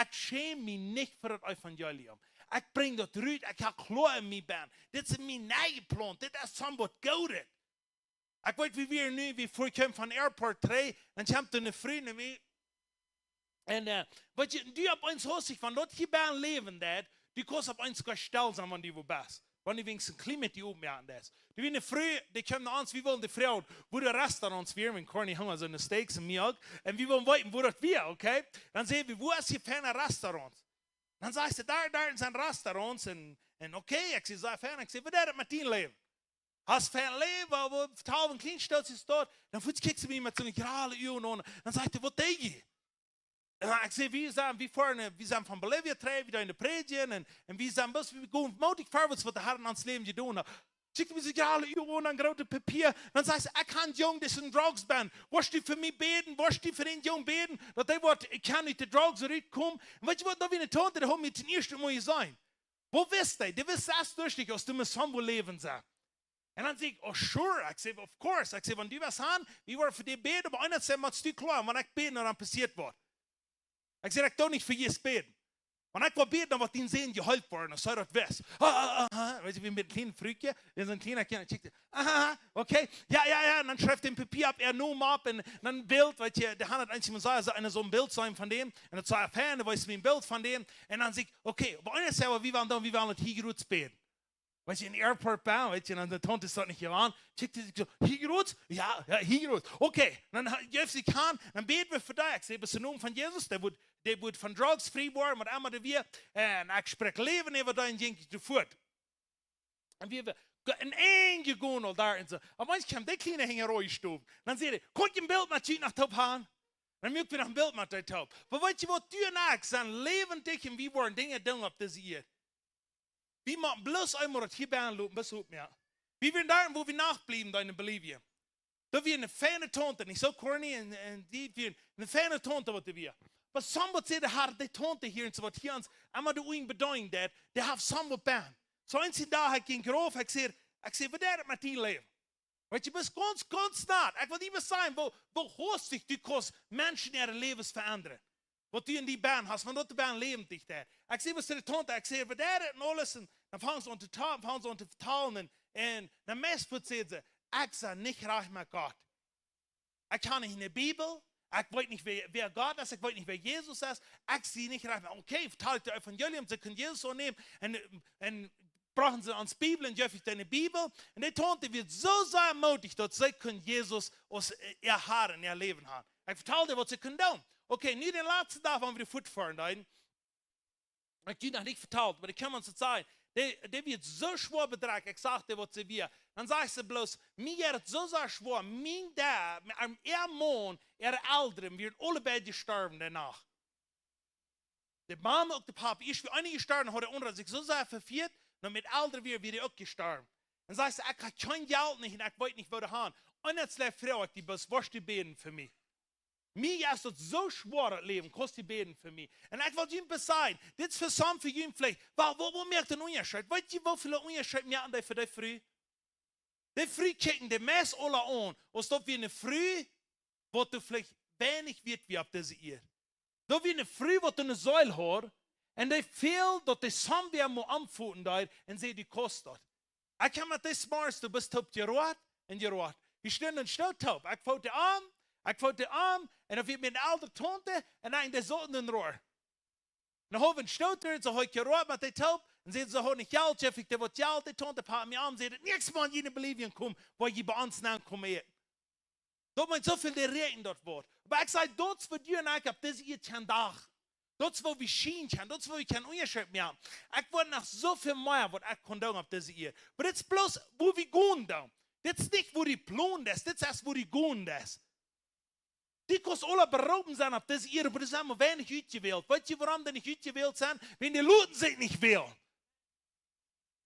Ich schäme mich nicht für das Evangelium. Ich bringe das rüber, ich habe klar in mir bin. Das ist mein neuer Plan, das ist somewhat Gutes. Ik weet wie weer nu, wie voorkomt van Airport 3, en je hebt een vriend mee. En wat je, die op ons hostig van dat je bij een leven dat, die kost op ons gestel zijn, wanneer die best. Wanneer we een klimaat die open aan is. Die winnen vrij, die komen naar ons, wie willen de vrouw, wo de restaurants weer, mijn Corny hangen zo in de steaks en mij ook. En wie willen weten, wo dat weer, oké? Dan zeggen we, wo is je fijne restaurant? Dan zeggen ze, daar zijn restaurants en oké, ik zeg, zo fijn, ik zeg, wat is dat met die leven? Als fijn leven, wo vertalen een klein steltje staat, dan voelt kijkt ze me met zo'n grale uur aan, dan zegt hij, wat deed je? En ik zeg, we zijn van Bolivia terug, we in de Predien, en we zijn best, we gaan moedig voorwaarts wat de Herren aan het leven gedaan hebben. Zegt me zo'n grale uur aan, een grote papier, dan zegt ze, ik kan jong, dat is een drugs ben. Was die voor mij beden, was die voor een jong beden, dat hij wordt, ik kan niet de drugs eruit komen. En weet je wat, dat we in de toon, dat hebben we ten eerste moeten zijn. Wat wist hij? Die wist zelfs durstig, als du met zo'n leven zijn. En dan zeg ik, oh sure, ik zeg, of course, ik zeg, want die was aan, wie worden voor die beden, maar einer zei, maar het stuk klaar, wanneer ik beden, dan passiert wordt. Ik zeg, ik doe niet voor je beden. Want ik wil beden, dan wordt die zin geholpen worden, dan zou dat west. Weet je, wie met een klein vruchtje, in zo'n kleiner kind, oké, ja, en dan schrijft hij een papier op, noem op, en dan een beeld, weet je, de hand het eindelijk zei, zo'n beeld zijn van dem, en het zei fijn, dan was een beeld van dem, en dan zeg ik, oké, maar einer zei, wie willen het hier goed beden? Weet je, in de airport baan, weet je, en de tante staat niet hier aan. Checkt hij zo, hier groot? Ja, hier groot. Oké, dan geeft hij aan, dan beten we voor dat. Ik zeg, in de naam van Jezus, die wordt van drugs vrij worden, met allemaal de weer. En ik spreek leven over dat en denk ik te voort. En we hebben een eentje gaan al daar en zo. En manchmal kwam die kleine hengerooie stof. Dan zei hij, kon je een beeld met je naar top gaan? Dan moet je nog een beeld met je top. Maar weet je wat, du en ik zijn levendig en wie worden dingen doen op deze hier. Wie mag bloos einmal dat hier beanlopen, bis op mir. Wie wir da, wo wir nachblieben, da in Bolivien. Da wir eine feine Tonte, nicht so corny, und die wir eine feine Tonte, was wir. Aber somebody said, har die Tonte hier und so was hier uns, einmal du ihn bedeuten, dat, die haben somebody ban. So eins in da, ich ging grof, ich seh, was ist das mit deinem Leben? Weet je, bist ganz naht. Ich will nicht mehr sagen, wo hostig du kannst Menschen ihre Lebens verändern. Wat du in die baan hast, van dat de baan leeft dich daar. Ik zie wat ze de tante, ik zie wat daar en alles, en dan vangen ze aan te taal, vangen ze aan te vertalen, en dan meestal zeggen ze, ik zie niet graag met God. Ik kan niet in de Bibel, ik weet niet wer God is, ik weet niet wer Jezus is, ik zie niet graag met, oké, vertaal ik de evangelium, ze kunnen Jezus zo nemen, en brachten ze ans Bibel, en geef ik de Bibel, en die tante wird zo zeer moedig, dat zij kunnen Jezus als ihr haar en ihr leven hebben. Ik vertaal dir, wat ze kunnen doen. Oké, nu de laatste dag van we de voetfahren dan. Ik heb nog niet verteld, maar ik kan ons het zeggen. Die wird zo schwer bedragen. Ik zag dir, wat ze weer. Dan zegt ze bloos, mij het zo schwer. Mijn daar, man, ouderen, werden allebei gestorven danach. De mama ook de papa. Eerst weer einige gestorven, had de andere zich zo zeer vervierd. Dan met ouderen weer ook gestorven. Dan zegt ze, ik heb geen geld niet en ik weet niet wat te gaan. En het slecht vrouw, ik die best was die beden voor mij. Mir ist das so schwer, das Leben, kostet die beten für mich. Und ich wollte ihm sagen, das ist für some für ihn vielleicht, wo merkt ein Unterschied? Weißt du, wie viele Unterschied merken die für die Früh? Die Früh kicken die meist alle an, als ob wir eine Früh, wo du vielleicht wenig wird wie auf diese Erde. Da wie eine Früh, wo du eine Säule hast, und die viel, dass die Sambier mal anfuhren da, und sie die kostet. Ich kann mit das Mars, du bist taub gerot, und gerot. Ich stehe in den taub, ich fahre an, ik voel de arm en dan vind ik mijn oude tante en dan in de zon in roer. Dan hebben we een stoter en zo heb ik geroerd met de top. En zeggen ze gewoon niet geld, Jeff, ik wat geld, de tante pakken me aan en zeggen, niks man, je in Bolivien komt, waar je bij ons naam komt eten. Dat moet zoveel de reden dat wordt. Maar ik zei, dat is voor je en ik op deze eerste dag. Dat is waar we zien gaan, dat is waar we geen onderscheid meer hebben. Ik word nog zoveel meer wat ik kon doen op deze eer. Maar dit is bloos waar we gaan doen. Dit is niet waar die plan is, dit is erst waar die gaan is. Die kost alle beroepen zijn op deze eer, maar er zijn maar weinig uitgewählt. Weet je waarom die niet uitgewählt zijn? Wenn die Leute zich niet willen.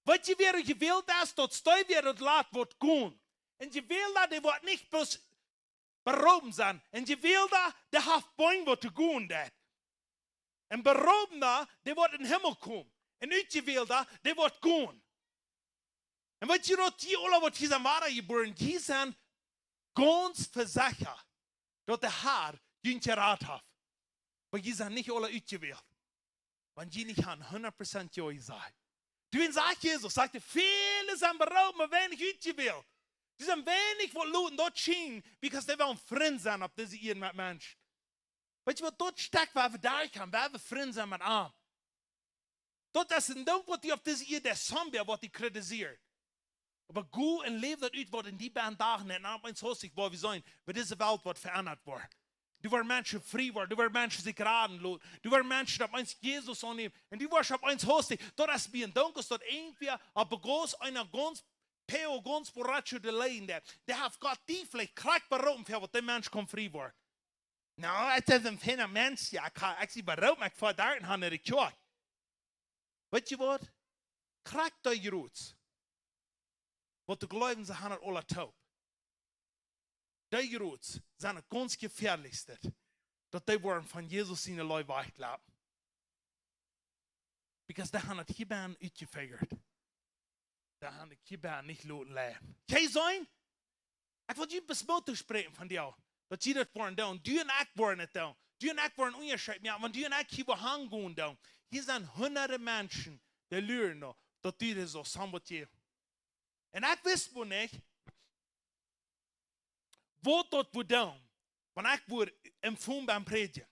Weet je wer gewählt is? Dat stoi weer het laat wordt gaan. En je wil dat, die wordt niet bloos beroepen zijn. En je wil dat, die heeft bang wat te gaan dat. En beroepen dat, die wordt in de hemel komen. En uitgewählt dat, die wordt gaan. En weet je dat die alle wat hier zijn waren geboren, die zijn ganz verzekerd. Dat de Herr je raad heeft. Maar je zijn niet alle uitgewählt. Want je niet gaan 100% jou zijn. Toen zegt Jezus, sagte, viele zijn beroepen, maar weinig uitgewählt. Die zijn weinig wat Leuten dort zien, because die willen vrienden zijn op deze eer met mensen. Weet je wat dort stekt waar we daar gaan, waar we vrienden zijn met arm. Dat is een ding wat die op deze eer, der Zambia, wat die kritiseert. Maar goed en leef dat uit, wat in die baan dagen en aan ons hostig waar we zijn, waar deze wereld wordt veranderd wordt. Du waar mensen vrij worden, du waar mensen zich raden laten, du waar mensen dat ons Jezus aannemen, en du waar op ons hostig, dat is bij een donker, dat irgendwie op een groß, einer ganz Peo, ganz borracho de leiden, der heeft Gott die vielleicht krijgt waarom, für wat die Mensch kan vrij worden. Nou, het is een fijne mens, ja, ik zie waarom, ik vaar daar en ga naar de kerk. Weet je wat? Krijgt die roots. Wat de geloven ze gaan het alle taub. Die roots zijn het ganz gefährlichste, dat die worden van Jezus zijn Leute weglaten. Because die gaan het hierbij uitgefigerd. Die gaan het hierbij niet laten leren. Kan je zijn? Ik wil je besmeld spreken van jou. Dat je dat worden doen. Du en ik worden het doen. Du en ik worden onderscheid. Ja, want du en ik hier hangen doen. Hier zijn honderden mensen die leren nog dat du dat zo samen. En ik wist wel niet wat dat we doen. Want ik word empfohlen beim predigen.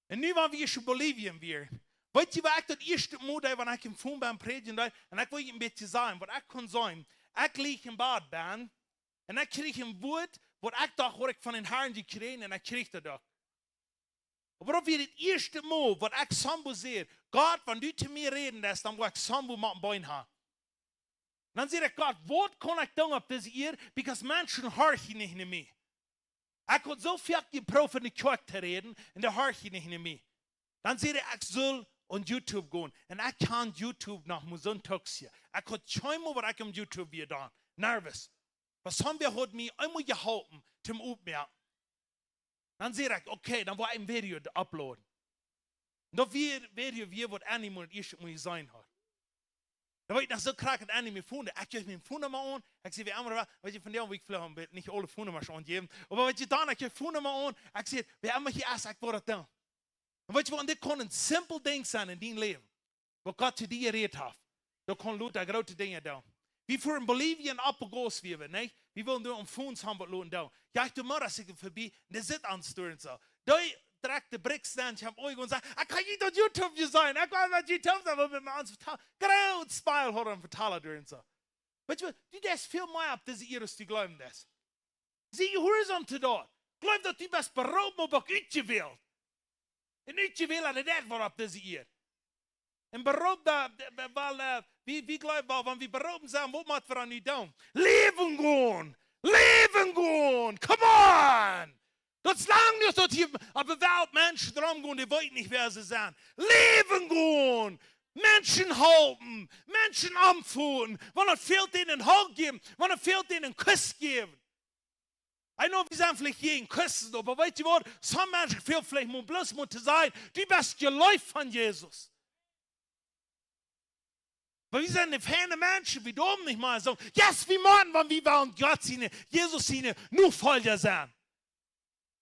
En nu waren we in Bolivien weer. Weet je wat ik dat eerste Mal deed, wanneer ik empfohlen beim predigen deed? En ik wil je een beetje zeggen, wat ik kon zijn. Ik lieg in bad ben. En ik kreeg een woord, wat ik dacht, wat ik van den Herrn gekregen en ik kreeg dat ook. Maar op het eerste Mal, wat ik Sambo zei, Gott, wenn du zu mir reden lässt, dann will ich Sambo mit dem Bein haben. Dann sagt Gott, was kann ich tun auf diese Ehe? Because Menschen hören nicht mehr. Ich habe so viel gebraucht, in die Kirche zu reden, und die hören nicht mehr. Dann sagt ich soll auf YouTube gehen. Und ich kann YouTube nach Sonntag sehen. Ich habe zweimal, was ich auf YouTube getan. Nervös. Was haben wir heute mir einmal gehalten, zum Aufmerken. Dann sage ich, okay, dann war ein Video uploaden. Und das Video, wie wird Animal erst mal sein hat. Da war ich noch so krankend Anime gefunden. Ich habe mir gefunden mal an. Ich sehe, wie andere, weil ich von der Weg vielleicht nicht alle gefunden mal schon geben. Aber was ich dann, ich habe gefunden mal an. Ich sehe, wie immer hier erst, ich war das dann. Und weißt du, und das kann ein simpel Ding sein in deinem Leben. Was Gott zu dir geredet hat. Da kann Leute große Dinge tun. Wie für in Bolivien abgegossen werden, nicht? Wir wollen nur um Fonds haben, was tun. Ja, ich tu mal, dass ich vorbei, der sitzt anstörend so. Da direkt die Bricks dann, ich habe euch und sagt, ich kann nicht auf YouTube sein, ich kann nicht auf YouTube sein, aber mit mir ans vertalen. Genau, Smile hat er vertalen durch so. Weißt du, du das viel mehr ab, diese Iris, die glauben das. Sie horizontal dort. Glaub, dass du bist beraubt, aber auch ausgewählt. Und ausgewählt hat er das war ab, diese Iris. Und beraubt, weil, wie glauben wir, wenn wir beraubt sind, was macht wir an die Daumen? Leben gehen! Leben gehen! Come on! Das ist lang nicht, dass hier aber Welt Menschen drum gehen, die wollen nicht, wer sie sind. Leben gehen! Menschen halten! Menschen anführen! Wenn es fehlt ihnen einen Halt geben, wenn es fehlt ihnen einen Kuss geben. Ich know, wir sind vielleicht jeden Küssen, aber weißt du was? So Menschen fehlt vielleicht nur bloß zu sein, die best geläuft von Jesus. Weil wir sind keine Menschen, wie du nicht mal sagen, yes, wir machen, wenn wir wollen Gott seine, Jesus seine, nur Folger sein.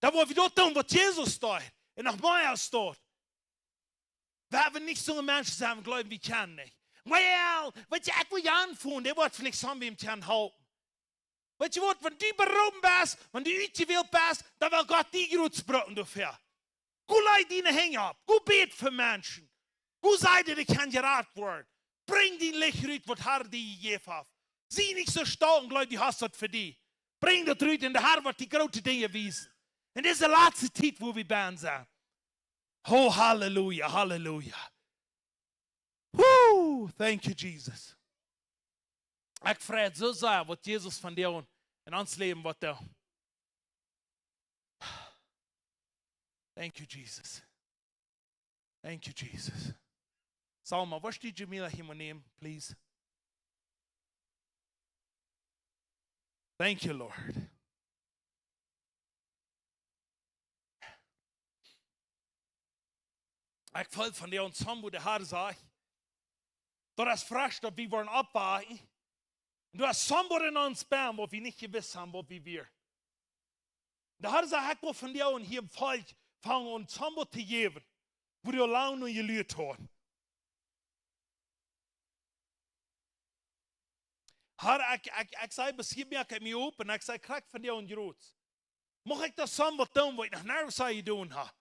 Da wo wir dort tun, was Jesus steht, und nach Meier steht. Wir haben nicht so Menschen sein, glauben wir kennen nicht. Well, weißt du, ich will ja anfangen, der wird vielleicht so mit dem halten. Weißt du was, wenn du beraubt bist, wenn du ausgewählt bist, dann will Gott die Grütze brauchen dafür. Gut leid deine Hänge ab, gut bet für Menschen. Gut sei dir, die kann geraten werden. Bring die Licht raus, was Herr dir gegeben hat. Sieh nicht so stark und glaub, die hast das für dich. Bring das raus in der Herr, was die großen Dinge wiesen. Und das ist die letzte Zeit, wo wir bei uns sind. Oh, Halleluja, Halleluja. Woo, thank you, Jesus. Ich freue so sehr, was Jesus von dir und in uns Leben wird da. Thank you, Jesus. Thank you, Jesus. Salma, was steht Jamila hier mal nehmen, please? Thank you, Lord. Ich fall von dir und zusammen, wo der Herr sagt, du hast fragst, ob wir wollen abbauen. Und du hast somebody in uns Bern, wo wir nicht gewiss haben, wo wir. Der Herr sagt, ich will von dir und hier im Volk fangen und zusammen zu geben, wo du allein und gelüht hast. Herr, ik zei, misschien maak ik me open. Ik zei, krijg van jou een groot. Mag ik dat samen wat doen, wat ik nog nergens zou doen ha?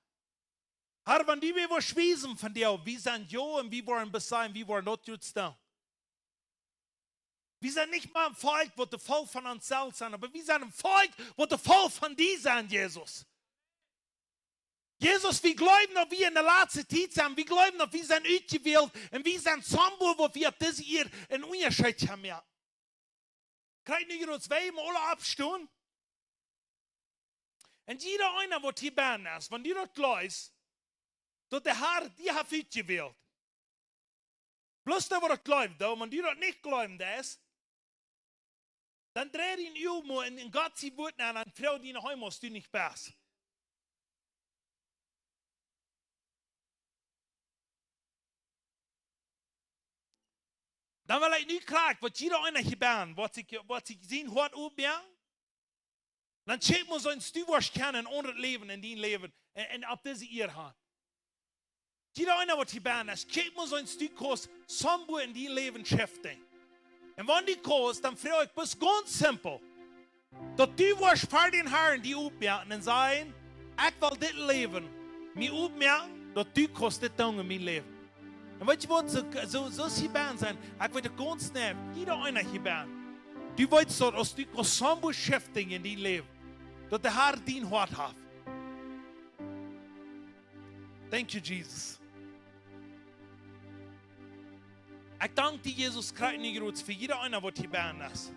Herr, wanneer we was wezen van jou, wie zijn jou en wie waren bestaan, wie waren not goed staan. Wir sind nicht mal ein Volk, wo der Volk von uns selbst sind, aber wir sind ein Volk, wo der Volk von dir sind, Jesus. Jesus, wir glauben, dass wir in der letzten Zeit sind, wir glauben, dass wir sind ausgewählt und wir sind zusammen, wo wir das hier in Unterschied haben. Ja. Kriegt nicht uns zwei mal alle abstehen? Und jeder einer, der hier bin ist, wenn die das lässt, dass der Herr die hat ausgewählt. Bloß der, der das glaubt, wenn die das nicht glauben, ist, dann dreht ihn um und in Gott sie Wut an und Frau, die nach Hause musst du nicht passen. Dann will ich nicht klagen, was jeder einer hier bin, was ich gesehen hat, dann schickt man so ein Stück kennen ohne Leben in dein Leben und ab diese ihr hat. Jeder einer, was hier bin, ist, schickt man so ein Stück Kurs, Sambu in dein Leben schäftigen. Und wenn die kost, dann frage ich, das ist ganz simpel. Dass du warst vor den Herren, die aufmerken und sagen, ich will das Leben, mir aufmerken, dass du kost das Dinge in mein Leben. Und weißt du was, so hier sein, ich will ganz nehmen, jeder einer hier bin. Du weißt, dass du zusammen beschäftigen in dein Leben, dass der Herr dein Hort hat. Thank you, Jesus. Ich danke dir, Jesus Christus, für jeder einer, der hier bin ist.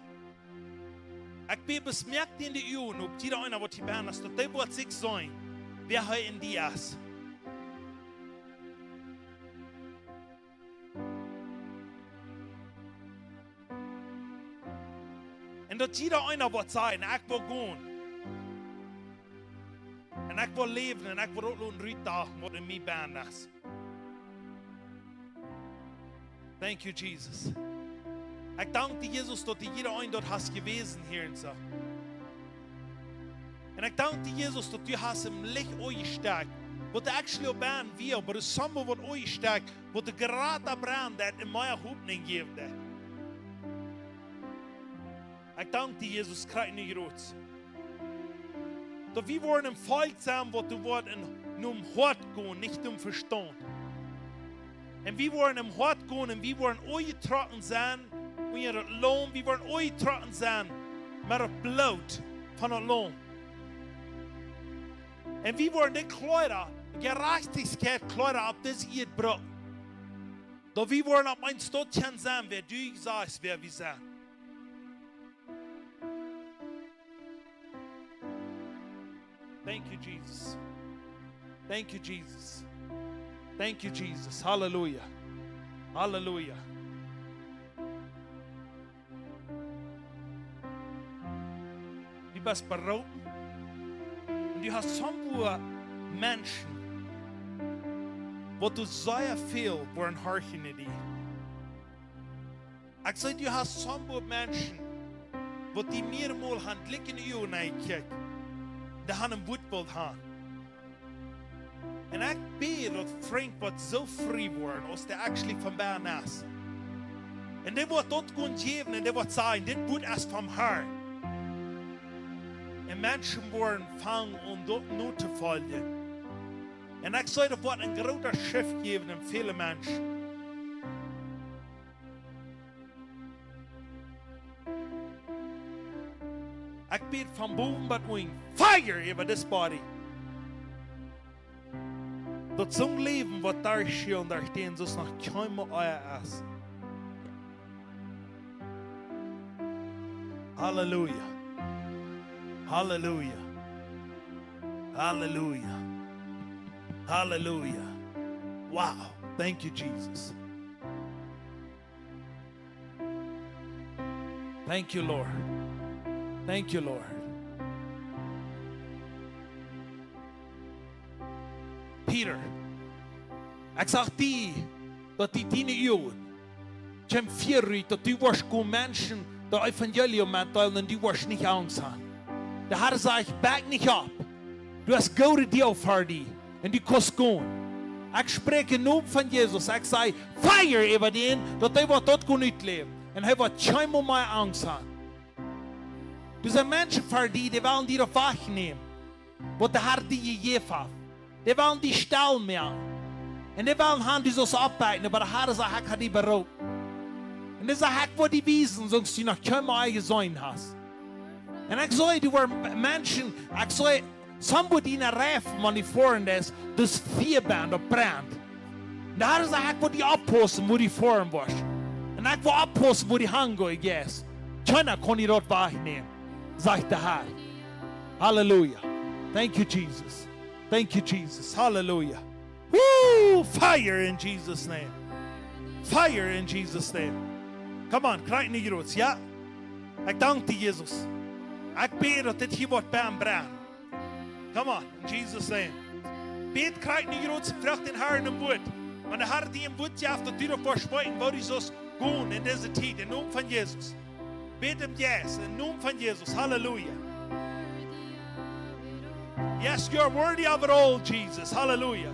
Ich bin besmerkt in die Augen, ob jeder einer, der hier bin ist, dass der wird sich sein, wer er in dir ist. Und dass jeder einer wird sein, ich will gehen. Und ich will leben, und ich will auch einen Ritter, der in mir bin ist. Thank you, Jesus. Ich danke dir, Jesus, dass du jeder einen dort hast gewesen hier und so. Und ich danke dir, Jesus, dass du hast im Licht euch stärkt. Wo du actually auch bin, wie, aber das Sommer wird euch stärkt, wo du gerade Brand in meiner Hoffnung gibt. Ich danke dir, Jesus, Christus. Dass wir wollen im Volk sein, wo du nur um Hort gehen, nicht um Verstand. Und wir wollen im Hort gehen und wir wollen euch trocken sein, euer Lohn, wir wollen euch trocken sein, mit dem Blut von dem Lohn. Und wir wollen die Kleider, Gerechtigkeit, Kleider ab das ihr braucht. Doch wir wollen ab ein Stottchen sein, wer du sagst, wer wir sind. Thank you, Jesus. Thank you, Jesus. Thank you, Jesus. Hallelujah. Hallelujah. Du bist bereit. Und du hast so viele Menschen, wo du sehr viel wollen horchen in dir. Ich sage, du hast so viele Menschen, wo die mir mal handlichen in die Augen kicken. Die haben ein Wutbild haben. Und ich bete, dass Frank wird so frei werden, als der actually von Bern ist. Und der wird dort geben und der wird sagen, das wird erst vom Herrn. Und Menschen werden fangen, um dort nur zu folgen. Und ich sage, das wird ein großer Schiff geben in viele Menschen. Ich bete von boven bis unten, Fire über das Body. Dat zo'n leven wat daar schien, daar stehen, zoals nog keinem euer ist. Halleluja. Halleluja. Halleluja. Halleluja. Wow. Thank you, Jesus. Thank you, Lord. Thank you, Lord. Peter, ik zag dat die dine eeuwen, jem vier dat die was go Menschen, dat Evangelium mitteilen und die was nicht Angst haben. Der Herr sagt, back nicht ab. Du hast gute Deal für die und die kannst gehen. Ich spreche nur von Jesus. Ich sage, feier über den, dass die wird dort nicht leben. En hij wordt scheinbar meer Angst haben. Du zijn mensen voor die willen die op wegnemen. Wat de Herr die gegeven hat. Die willen die Stall mehr. En die willen haben die so arbeiten, aber der Herr sagt, ich habe die beraubt. Und er sagt, wo die wiesen, sonst du noch kein Mal gesehen hast. Und ich sage, du waren Menschen, ich sage, somebody in der Reif, wenn die vorhin ist, das Vierband brennt. Und der Herr sagt, ich will die abposten, wo die vorhin war. Und ich will abposten, wo die Hango ist. Keiner kann die dort wegnehmen, sagt der Herr. Halleluja. Thank you, Jesus. Thank you, Jesus. Hallelujah. Woo! Fire in Jesus' name. Fire in Jesus' name. Come on, krijg niet groot, ja? Ik dank die Jesus. Ik bid dat dit hier wordt bij hem brengen. Come on, in Jesus' name. Bid krijg niet groot, vraag den Herrn een woord. Want de Herr die een woord geeft, dat u ervoor spreekt, waar hij zo gaan in deze tijd, in naam van Jezus. Bid hem yes, in naam van Jezus. Hallelujah. Yes, you're worthy of it all, Jesus. Hallelujah.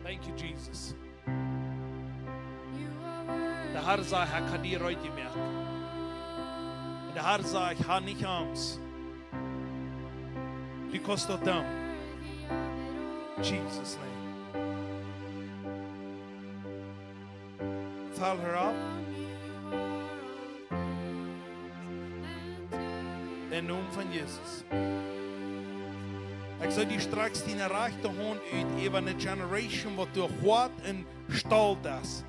Thank you, Jesus. Der Herr sagt, er kann dir heute merken. Und der Herr sagt, hab nicht Angst. Because du down. Jesus' name. Fall her up. In Namen von Jesus. Ich soll die straks die rechte Hand uit, über eine Generation, wo du hart und stolz ist.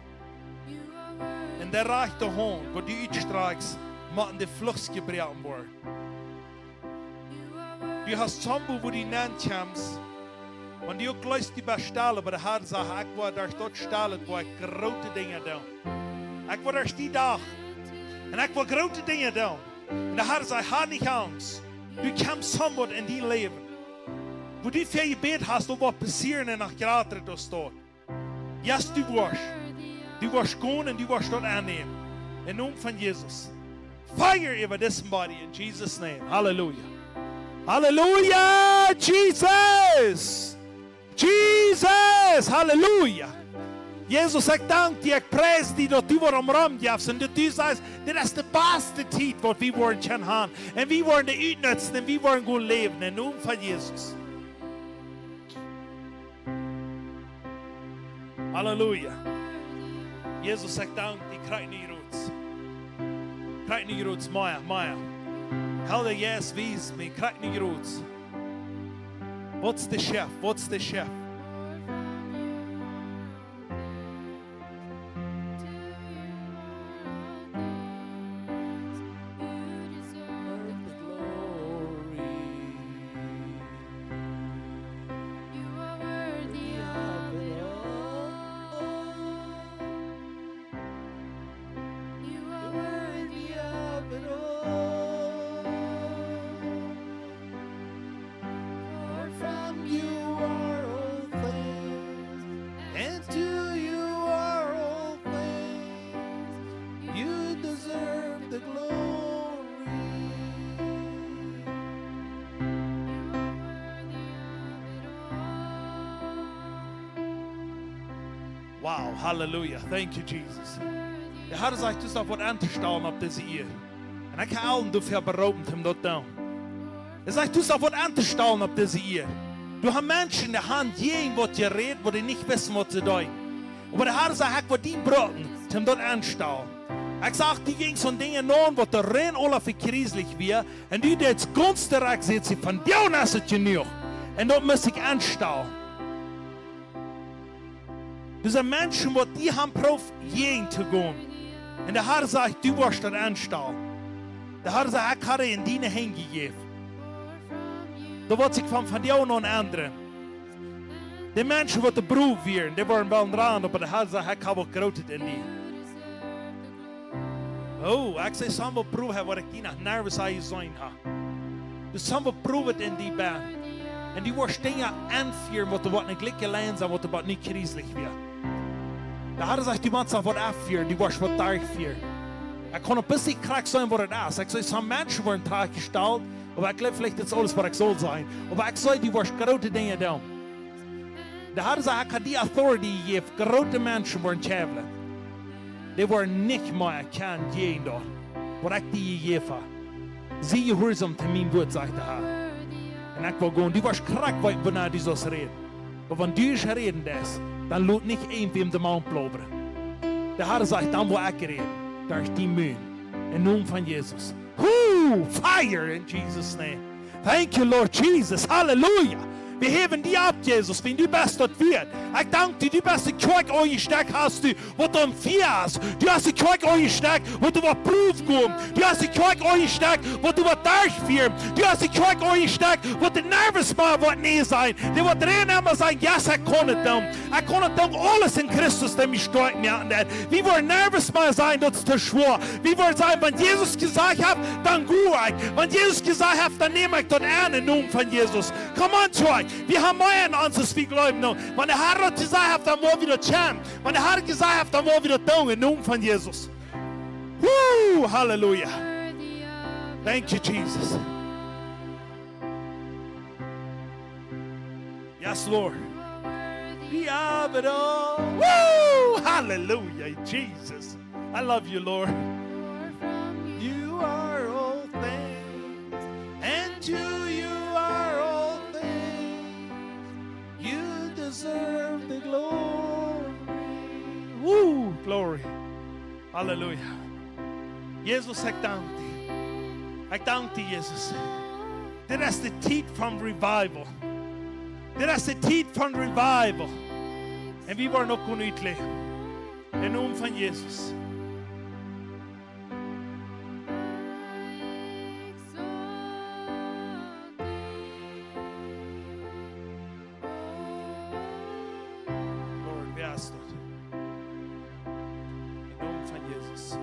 In der rechte Hand, wo du uitstraks, machen die Flucht gebrochen worden. Du hast Zambu, wo du nennt kommst, und du gleich die bestellen, aber der Herr sagt, ich will euch dort stellen, wo ich große Dinge tun. Ich will euch die Tag, und ich will große Dinge tun. Und der Herr sagt, hab nicht Angst. Du kommst somewhat in dein Leben. Wo du viel Gebet hast, und was passieren nach Grater das dort. Yes, du wirst. Du wirst gehen und du wirst dort annehmen. In Namen von Jesus. Fire over this body in Jesus' name. Hallelujah. Hallelujah, Jesus. Jesus. Hallelujah. Jesus, ich danke dir, ich preise dich, dass du am Raum gibst und dass du sagst, das ist die beste Zeit, was wir wollen haben. Und wir wollen die utnutzen und wir wollen gut leben. In Namen von Jesus. Halleluja. Jesus, ik dank die krijg niet roots. Krijg niet roots, Maya. Helder, yes, wees me, krijg niet roots. What's the chef? Wow, hallelujah. Thank you, Jesus. Der Herr sagt, du sollst was anstellen auf diese Ehe. Und ich kann allen dafür berauben, um dort zu tun. Er sagt, du sollst was anstellen auf diese Ehe. Du hast Menschen in der Hand, jeden, was dir redet, wo die nicht wissen, was sie tun. Aber der Herr sagt, ich will die braten, um dort anstellen. Ich sage, die ging so Dinge an, was der rein Olaf kriselig wird. Und die jetzt ganz direkt sieht, sie von dir ist es genug. Und dort muss ich anstellen. Dus zijn mensen die haben proef heen te gaan. En de Herr sagt, du wirst das anstellen. Der Herr sagt, ich habe in deine Hände gegeben. Da wird sich von dir noch anderen. Die Menschen, die Beruf werden, die waren wel dran, aber der Herr sagt, ich habe auch gerotet in die. Oh, ich sehe, samen Beruf, was ich die nach nervös sein habe. Dus samen Beruf in die Band. En die wordt dingen aanvieren wat er wat niet lekker lijn zijn, wat er wat niet krieselijk weer. Daar hadden ze die mensen wat afvieren, die wordt wat daar vier. Ik kon een beetje krak zijn wat het is. Ik zei, zo'n mensen worden taag gesteld, aber ich glaube, vielleicht ist alles, was ich soll sein. Aber ich soll die große Dinge tun. Da hat er auch die Authority gegeben, große Menschen wollen schäfeln. Die wollen nicht mehr erkennen, jeden dort, was ich die gegeben habe. Sie gehorsam zu meinem Wort, sagt er. Und ich will gehen, die war krank, wenn die so reden. Aber wenn die reden das, dann lohnt nicht irgendwem den Mund bleiben. Der Herr sagt, dann wo ich reden, da ist die Mühe. Im Namen von Jesus. Fire in Jesus' name. Thank you, Lord Jesus. Hallelujah. Wir heben die ab, Jesus, wenn du bist dort wird. Ich danke dir, du bist die Kirche eingesteckt hast, du, wo du am Fias. Du hast die Kirche eingesteckt, wo du was Prüf kommst. Du hast die Kirche eingesteckt, wo du was durchführst. Du hast die Kirche eingesteckt, wo du nervös mal wird nie sein. Du wird reden immer sagen, yes, ich kann es tun. Ich kann es tun, alles in Christus, der mich stark macht. Wir wollen nervös mal sein, das ist der Schwur. Wir wollen sagen, wenn Jesus gesagt hat, dann gut. Wenn Jesus gesagt hat, dann nehme ich dort an, im Namen von Jesus. Come on, Church. Wir haben mehr an uns, wie glauben noch. Wenn der Herr hat gesagt hat, dann wollen wir wieder chant. Wenn der Herr gesagt hat, dann wollen wir wieder tun, im Namen von Jesus. Halleluja. Thank you, Jesus. Yes, Lord. We have it all. Hallelujah, Jesus. I love you, Lord. You are all things, and to you are all things. You deserve the glory. Glory. Hallelujah. Jesus, ik dank dir. Ik dank dir, Jesus. Dit is de tijd van revival. Dit is de tijd van revival. En we worden ook kunnen uitleggen. In naam van Jezus. Lord, we ask dat. In naam van Jezus.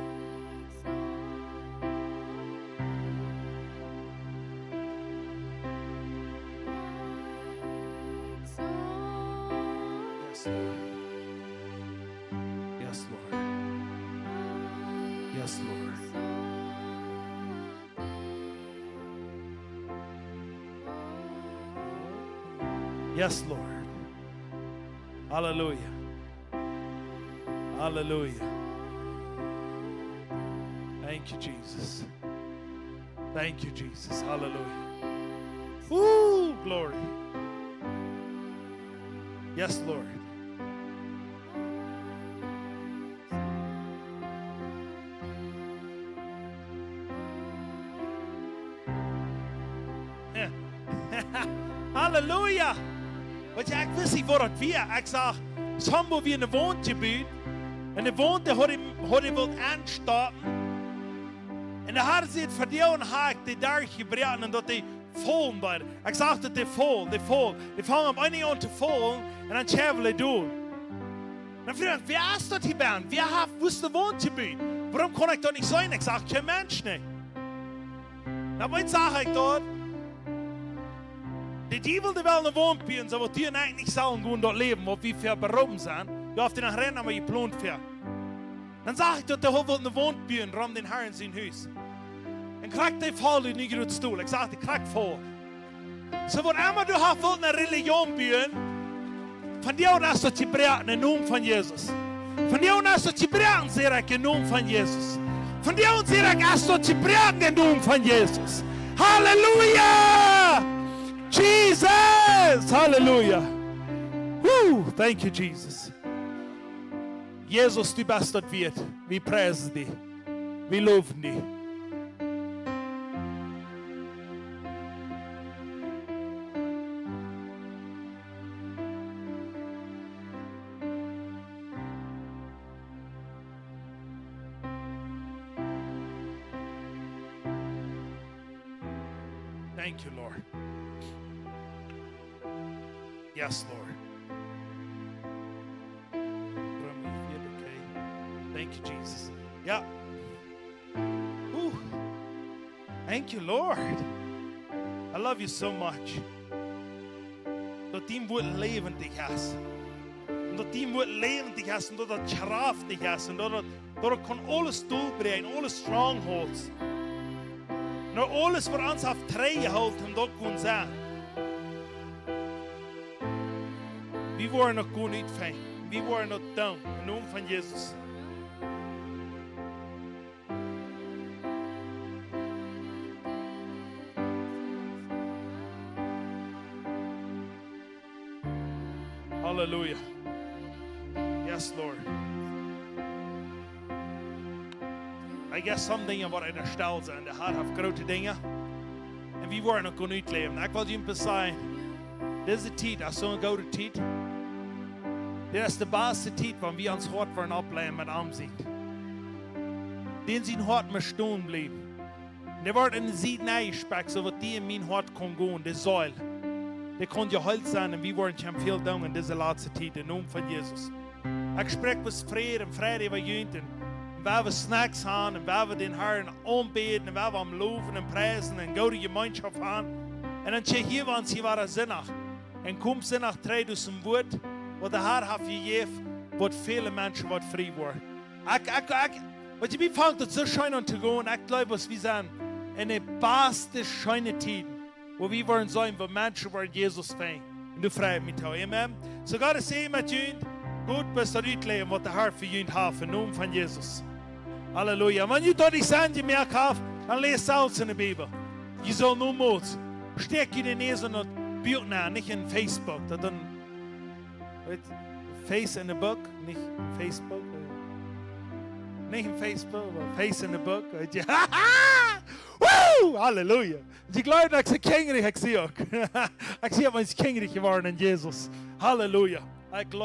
Yes, Lord. Yes, Lord. Yes, Lord. Hallelujah. Hallelujah. Thank you, Jesus. Thank you, Jesus. Hallelujah. Glory. Yes, Lord. Halleluja. Want ja, ik wist niet wat het weer. Ik zag, soms weer een woongebied. En de woonte had hij wilt aanstappen. En dan hadden ze het verdeeld en had ik die daar gebruikt en dat hij vol werd. Ik zag dat die vol. Die vangen op een aan te vol en dan schrijven ze door. Dan vroeg ik, wie is dat hier bij? Wie heeft de woongebied? Waarom kon ik dat niet zijn? Ik zag, geen mens niet. Nou, wat zag ik dat? Die wilde wel een woonpien, zo wat die eigenlijk niet zouden gaan dort leven, wat we voor beroepen zijn. Je hoeft er nog rennen, maar je plant voor. Dan zag ik dat de hoofd een woonpien rond den Herr in zijn huis. En krijg die val in die grote stoel. Ik zag die krijg vol. Zo wat immer du hast wilt een religion bien, van jou naast dat je brengt in naam van Jezus. Van jou naast dat je brengt, zeg ik in naam van Jezus. Van jou zeg ik naast dat je brengt in naam van Jezus. Halleluja! Jesus! Hallelujah! Thank you, Jesus. Jesus, du bist dort wird. Wir preisen dich. Wir loben dich. Thank you, Lord. Yes, Lord. Thank you, Jesus. Yeah. Thank you, Lord. I love you so much. dat die woord levendig is. En dat die woord levendig is en dat het krachtig is en dat het kan alles doorbreken, alle strongholds. Nou, alles wat ons heeft tegengehouden om dat kon zijn. We worden nog gewoon niet fijn. We worden nog down. In de naam van Jezus. Hallelujah. Yes, Lord. I guess some dingen worden hersteld zijn. De Heer heeft grote dingen. En we worden nog gewoon uitleven. Ik wil je zeggen. Dit is de tijd. Dat is zo'n gouden tijd. Dit is de beste tijd wanneer we ons hart worden opleiden met aanzicht. Die in zijn hart moet staan blijven. Er wordt in de ziet neergespekt, zodat die in mijn hart kan gaan. De zuil. Die kan geholpen zijn en we worden hem veel danken in deze laatste tijd. In de naam van Jezus. Ik spreek met vrede en vrede van jullie. Waar we snacks gaan en waar we den Herrn aanbeden en waar we hem loven en prijzen en goede gemeenschap gaan. En dan check hier want sie waren zinnig. En kom zinnig tred uit zijn woord. Wat de Heer heeft gegeven, wat vele mensen wat vrij worden. Wat je bevangt het zo schön aan te gaan. Ik geloof dat we zijn in de beste schöne tijden. Waar we worden zijn, waar mensen worden Jezus fijn. En du vrij met jou. Amen. So God is zeggen met jullie. Goed best dat uitleggen wat de Heer voor jullie heeft. In de naam van Jezus. Halleluja. Wanneer je dat die zand gemerkt hebt, dan lees zelfs in de Bijbel. Je zal nu moed. Steek je de neus in het beeld na, niet in Facebook. Dat dan, weet, face in the book, niet Facebook. Niet in Facebook, maar face in the book. Weet je. Woo! Halleluja. Je gelooft dat ik ze kingerig, ik zie ook. Ik zie dat we kingerig geworden in Jezus. Halleluja. Ik geloof